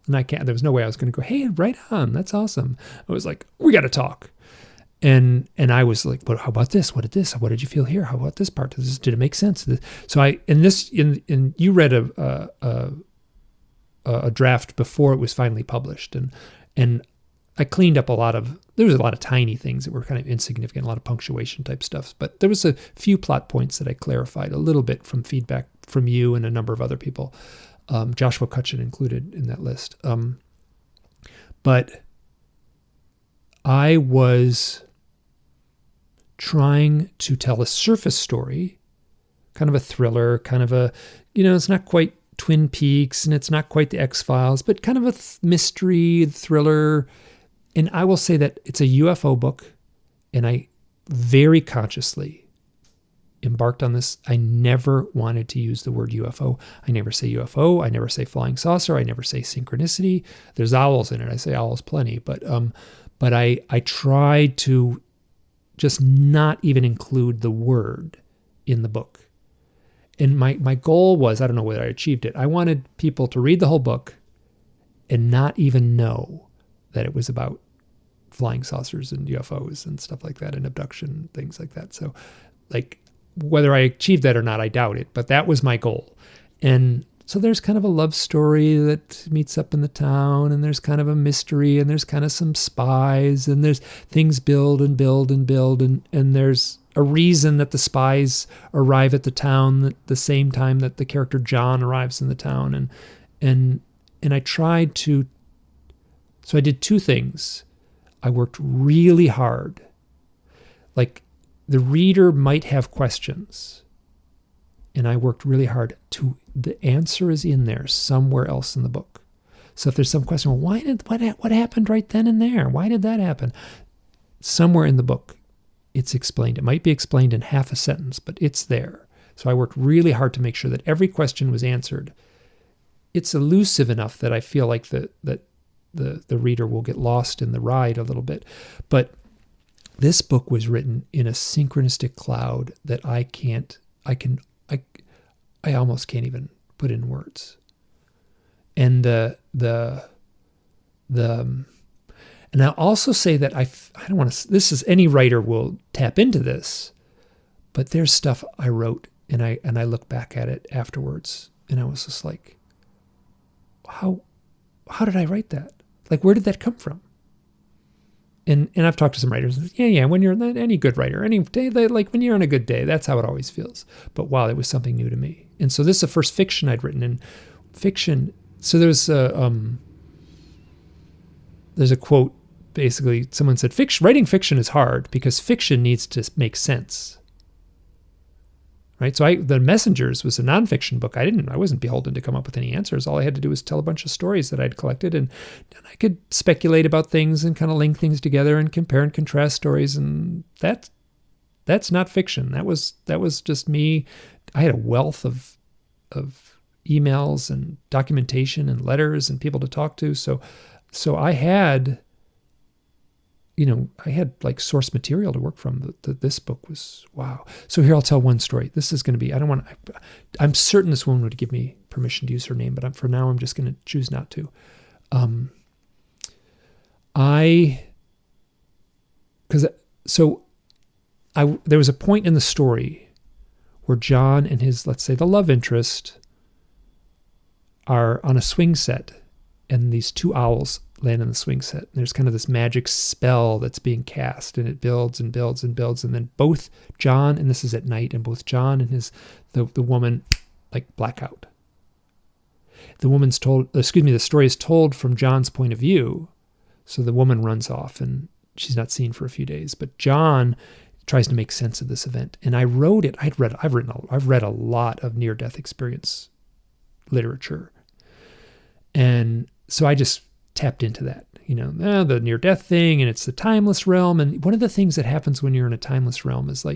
And there was no way I was going to go, hey, right on. That's awesome. I was like, we got to talk. And I was like, "But how about this? What did this? What did you feel here? How about this part? Did it make sense?" So you read a draft before it was finally published, and I cleaned up there was a lot of tiny things that were kind of insignificant, a lot of punctuation type stuff, but there was a few plot points that I clarified a little bit from feedback from you and a number of other people, Joshua Cutchin included in that list. But I was trying to tell a surface story, kind of a thriller, kind of a, it's not quite Twin Peaks and it's not quite the X-Files, but kind of a mystery thriller. And I will say that it's a UFO book, and I very consciously embarked on this. I never wanted to use the word UFO. I never say UFO. I never say flying saucer. I never say synchronicity. There's owls in it. I say owls plenty, but I tried to just not even include the word in the book. And my goal was, I don't know whether I achieved it, I wanted people to read the whole book and not even know that it was about flying saucers and UFOs and stuff like that, and abduction, things like that. So, whether I achieved that or not, I doubt it, but that was my goal. And so there's kind of a love story that meets up in the town, and there's kind of a mystery, and there's kind of some spies, and there's things build and build and build, and there's a reason that the spies arrive at the town at the same time that the character John arrives in the town. And I tried to, so I did two things. I worked really hard. The reader might have questions, and I worked really hard the answer is in there somewhere else in the book. So if there's some question, well, what happened right then and there? Why did that happen? Somewhere in the book, it's explained. It might be explained in half a sentence, but it's there. So I worked really hard to make sure that every question was answered. It's elusive enough that I feel like the reader will get lost in the ride a little bit. But this book was written in a synchronistic cloud that I almost can't even put in words. And and I'll also say that I don't want to, any writer will tap into this, but there's stuff I wrote and I look back at it afterwards and I was just like, how did I write that? Where did that come from? And I've talked to some writers. Yeah. When you're any good writer, any day, when you're on a good day, that's how it always feels. But wow, it was something new to me. And so this is the first fiction I'd written. And fiction. So there's a quote. Basically, someone said, writing fiction is hard because fiction needs to make sense. Right. So The Messengers was a nonfiction book. I wasn't beholden to come up with any answers. All I had to do was tell a bunch of stories that I'd collected, and I could speculate about things and kind of link things together and compare and contrast stories. And that's not fiction. That was just me. I had a wealth of emails and documentation and letters and people to talk to. So I had, I had source material to work from. This book was, wow. So here I'll tell one story. This is going to be, I'm certain this woman would give me permission to use her name, but for now I'm just going to choose not to. There was a point in the story where John and his, let's say the love interest, are on a swing set, and these two owls land on the swing set. And there's kind of this magic spell that's being cast, and it builds and builds and builds. And then both John, and this is at night, and both John and the woman blackout. The story is told from John's point of view. So the woman runs off and she's not seen for a few days, but John tries to make sense of this event. And I wrote it. I've read a lot of near-death experience literature. And so I just tapped into that, the near-death thing, and it's the timeless realm. And one of the things that happens when you're in a timeless realm is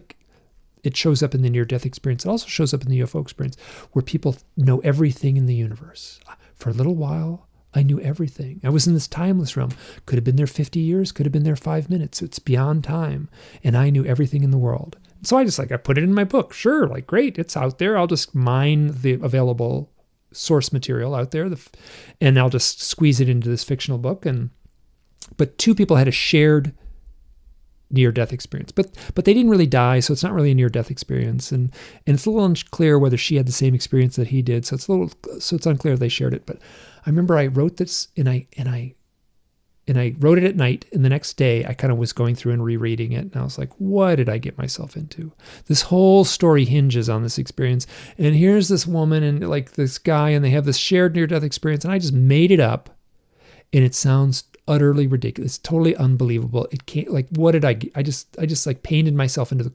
it shows up in the near-death experience. It also shows up in the UFO experience, where people know everything in the universe. For a little while, I knew everything. I was in this timeless realm. Could have been there 50 years, could have been there 5 minutes. It's beyond time. And I knew everything in the world. So I just I put it in my book. Sure, great, it's out there. I'll just mine the available source material out there, and I'll just squeeze it into this fictional book. But two people had a shared near-death experience. But they didn't really die, so it's not really a near-death experience. And it's a little unclear whether she had the same experience that he did. So it's unclear if they shared it. But I remember I wrote this and I wrote it at night, and the next day I kind of was going through and rereading it, and I was like, what did I get myself into? This whole story hinges on this experience, and here's this woman and like this guy, and they have this shared near-death experience, and I just made it up, and it sounds utterly ridiculous. It's totally unbelievable. It can't, like, what did I get? I just like painted myself into a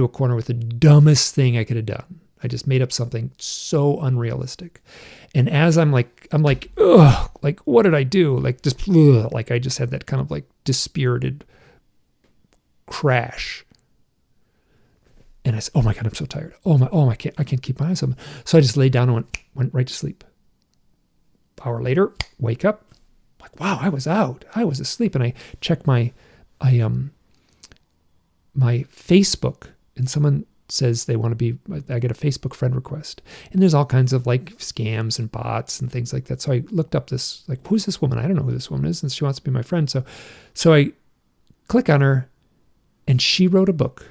corner with the dumbest thing I could have done. I just made up something so unrealistic. And as I'm like, ugh, like, what did I do? Like, just, ugh, like, I just had that kind of like dispirited crash. And I said, oh my God, I'm so tired. I can't keep my eyes open. So I just laid down and went right to sleep. Hour later, wake up, like, wow, I was out. I was asleep. And I checked my Facebook, and someone says they want to be, I get a Facebook friend request, and there's all kinds of like scams and bots and things like that. So I looked up this, like, who's this woman? I don't know who this woman is, and she wants to be my friend. So I click on her, and she wrote a book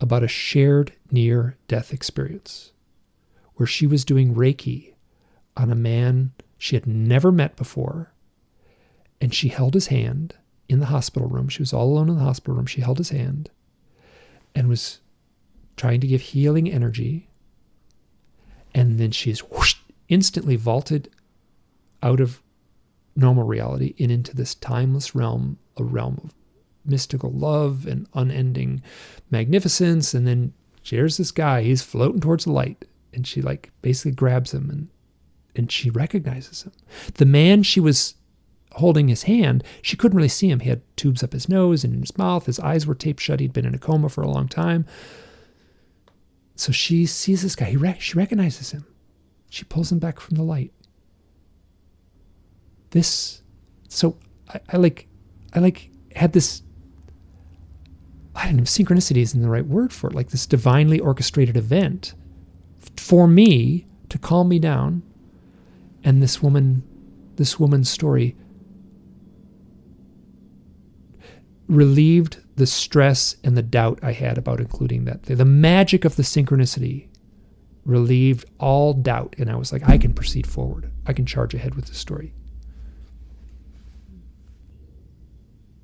about a shared near-death experience where she was doing Reiki on a man she had never met before, and she held his hand in the hospital room. She was all alone in the hospital room. She held his hand and was trying to give healing energy. And then she's whoosh, instantly vaulted out of normal reality and into this timeless realm, a realm of mystical love and unending magnificence. And then there's this guy, he's floating towards the light, and she like basically grabs him and she recognizes him. The man she was holding his hand, she couldn't really see him. He had tubes up his nose and in his mouth. His eyes were taped shut. He'd been in a coma for a long time. So she sees this guy. She recognizes him. She pulls him back from the light. I had this, I don't know, synchronicity isn't the right word for it, like this divinely orchestrated event for me to calm me down. And this woman's story relieved the stress and the doubt I had about including that. The magic of the synchronicity relieved all doubt, and I was like, I can proceed forward. I can charge ahead with the story.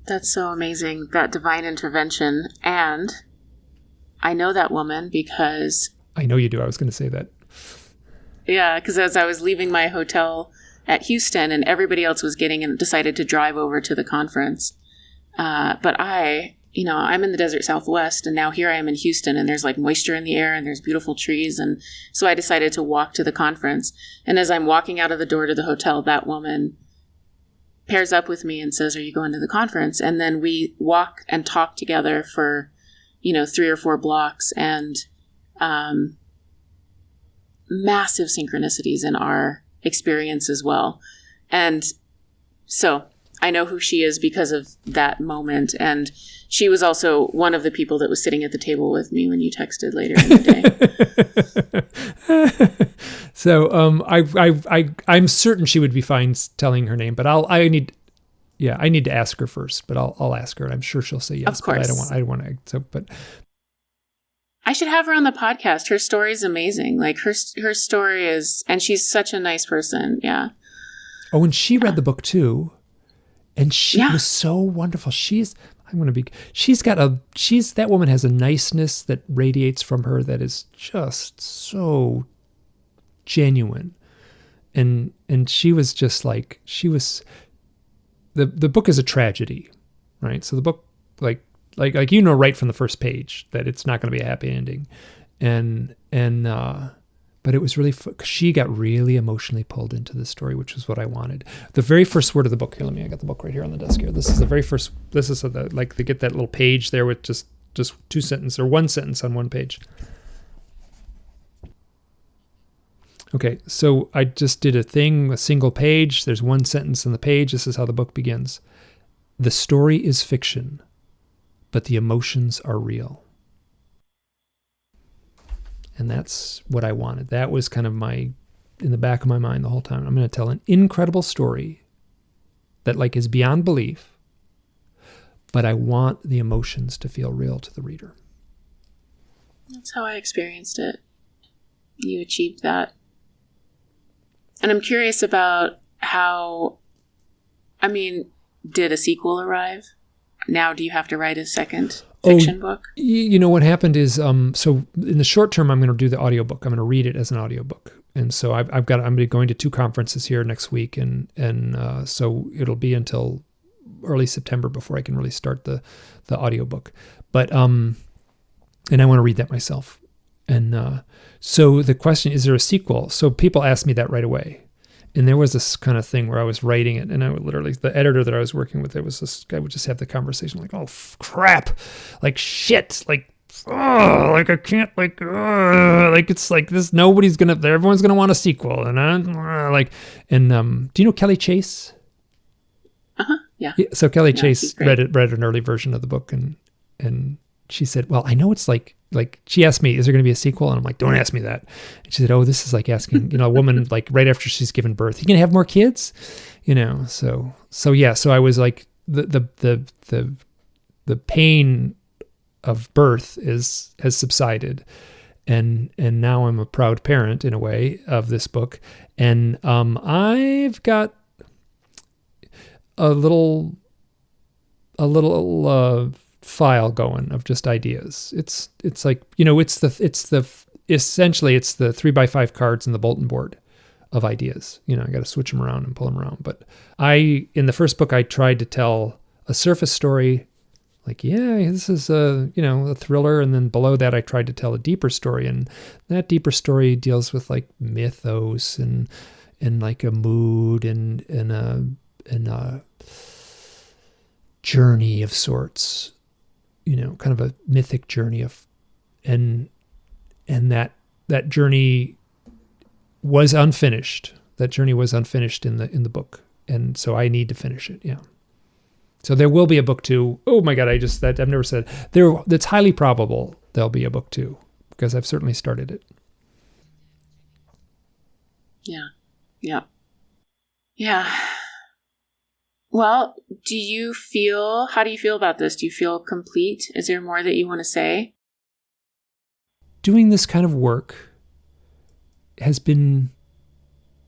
That's so amazing, that divine intervention. And I know that woman because... I know you do. I was going to say that. Yeah, because as I was leaving my hotel at Houston and everybody else was getting and decided to drive over to the conference. But I'm in the desert Southwest, and now here I am in Houston, and there's like moisture in the air and there's beautiful trees. And so I decided to walk to the conference. And as I'm walking out of the door to the hotel, that woman pairs up with me and says, "Are you going to the conference?" And then we walk and talk together for, 3 or 4 blocks, and massive synchronicities in our experience as well. And so I know who she is because of that moment. And she was also one of the people that was sitting at the table with me when you texted later in the day. So I'm certain she would be fine telling her name, but I need to ask her first, but I'll ask her, and I'm sure she'll say yes. Of course. But I don't want to. But I should have her on the podcast. Her story is amazing. Like her story is, and she's such a nice person. Yeah. Oh, and she read the book too. And she was so wonderful. That woman has a niceness that radiates from her that is just so genuine. And she was just like, the book is a tragedy, right? So the book, like right from the first page that it's not going to be a happy ending. But it was really, she got really emotionally pulled into the story, which was what I wanted. The very first word of the book, here, I got the book right here on the desk here. This is the very first, they get that little page there with just 2 sentences or 1 sentence on 1 page. Okay, so I just did a single page. There's 1 sentence on the page. This is how the book begins. The story is fiction, but the emotions are real. And that's what I wanted. That was kind of in the back of my mind the whole time. I'm going to tell an incredible story that is beyond belief, but I want the emotions to feel real to the reader. That's how I experienced it. You achieved that. And I'm curious about how, did a sequel arrive? Now do you have to write a second fiction book? You know, what happened is, so in the short term, I'm going to do the audiobook. I'm going to read it as an audiobook. And so I'm going to be going to 2 conferences here next week. And so it'll be until early September before I can really start the audiobook. But, and I want to read that myself. And so the question, is there a sequel? So people ask me that right away. And there was this kind of thing where I was writing it, and I would literally, the editor that I was working with, there was this guy would just have the conversation like, oh, crap, like shit, like, oh, like I can't, like it's like this, everyone's going to want a sequel. And do you know Kelly Chase? Yeah. So Kelly Chase read an early version of the book, and she said, well, I know it's like she asked me, is there going to be a sequel? And I'm like, don't ask me that. And she said, oh, this is like asking, a woman like right after she's given birth, you going to have more kids? So yeah. So I was like, the pain of birth has subsided. And now I'm a proud parent in a way of this book. And I've got a little file going of just ideas. It's like, essentially it's the 3x5 cards and the bulletin board of ideas. I got to switch them around and pull them around. But in the first book, I tried to tell a surface story, like, yeah, this is a thriller. And then below that, I tried to tell a deeper story. And that deeper story deals with like mythos and like a mood and a journey of sorts. Kind of a mythic journey and that journey was unfinished. That journey was unfinished in the book. And so I need to finish it. Yeah. So there will be a book 2. Oh my God. I've never said it's highly probable there'll be a book 2 because I've certainly started it. Yeah. Yeah. Yeah. Well, how do you feel about this? Do you feel complete? Is there more that you want to say? Doing this kind of work has been,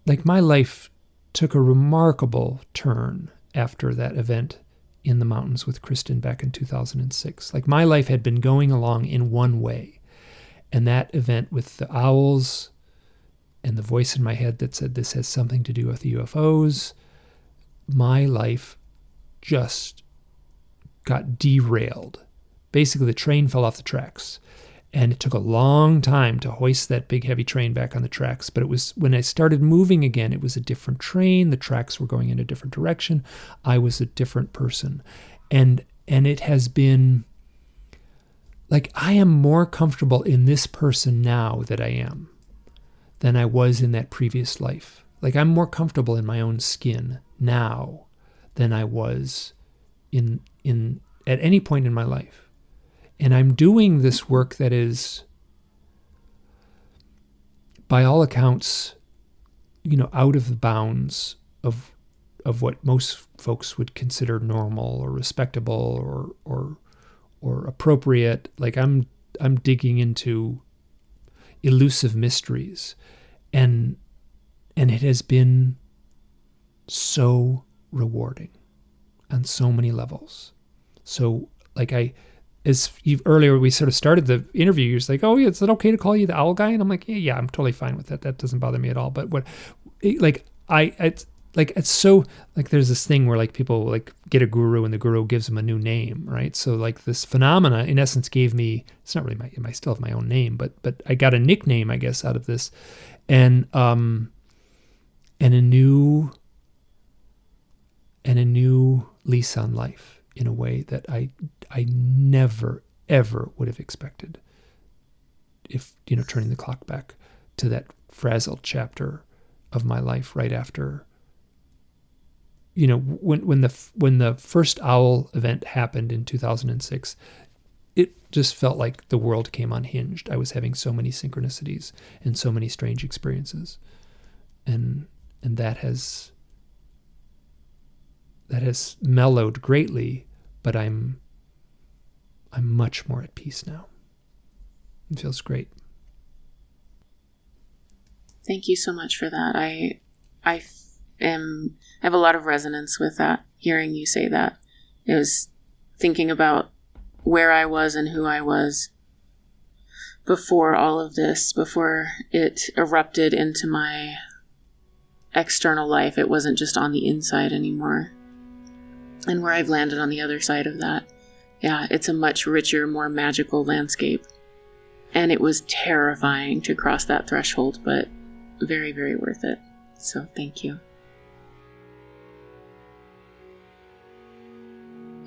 like, my life took a remarkable turn after that event in the mountains with Kristen back in 2006. Like, my life had been going along in one way. And that event with the owls and the voice in my head that said this has something to do with the UFOs, my life just got derailed. Basically, the train fell off the tracks. And it took a long time to hoist that big, heavy train back on the tracks. But it was when I started moving again, it was a different train. The tracks were going in a different direction. I was a different person. And it has been like, I am more comfortable in this person now that I am than I was in that previous life. Like, I'm more comfortable in my own skin now than I was in at any point in my life. And I'm doing this work that is, by all accounts, out of the bounds of what most folks would consider normal or respectable or appropriate. Like, I'm digging into elusive mysteries, and it has been so rewarding on so many levels. So, like, earlier we sort of started the interview, you're like, oh yeah, is it okay to call you the owl guy? And I'm like, yeah, I'm totally fine with that. That doesn't bother me at all. But it's so, like, there's this thing where, like, people like get a guru and the guru gives them a new name, right? So, like, this phenomena in essence gave me, it's not really I still have my own name, but I got a nickname, I guess, out of this, and a new lease on life in a way that I never, ever would have expected if, turning the clock back to that frazzled chapter of my life right after, when the first owl event happened in 2006, it just felt like the world came unhinged. I was having so many synchronicities and so many strange experiences. And that has mellowed greatly but I'm much more at peace now. It feels great. Thank you so much for that. I have a lot of resonance with that, hearing you say that. It was thinking about where I was and who I was before all of this, before it erupted into my external life. It wasn't just on the inside anymore. And where I've landed on the other side of that. Yeah, it's a much richer, more magical landscape. And it was terrifying to cross that threshold, but very, very worth it. So thank you.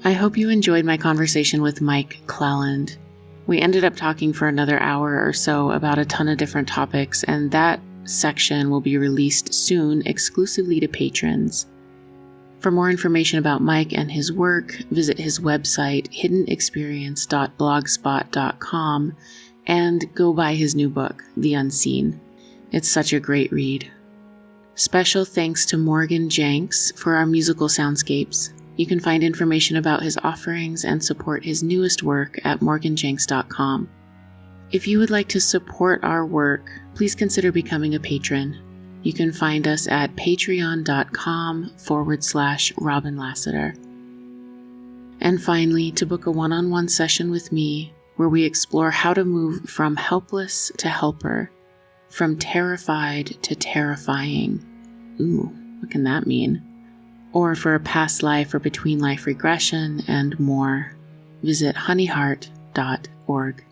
I hope you enjoyed my conversation with Mike Clelland. We ended up talking for another hour or so about a ton of different topics, and that section will be released soon exclusively to patrons. For more information about Mike and his work, visit his website, hiddenexperience.blogspot.com, and go buy his new book, The Unseen. It's such a great read. Special thanks to Morgan Jenks for our musical soundscapes. You can find information about his offerings and support his newest work at morganjenks.com. If you would like to support our work, please consider becoming a patron. You can find us at patreon.com/Robin Lassiter. And finally, to book a one-on-one session with me, where we explore how to move from helpless to helper, from terrified to terrifying. Ooh, what can that mean? Or for a past life or between life regression and more, visit honeyheart.org.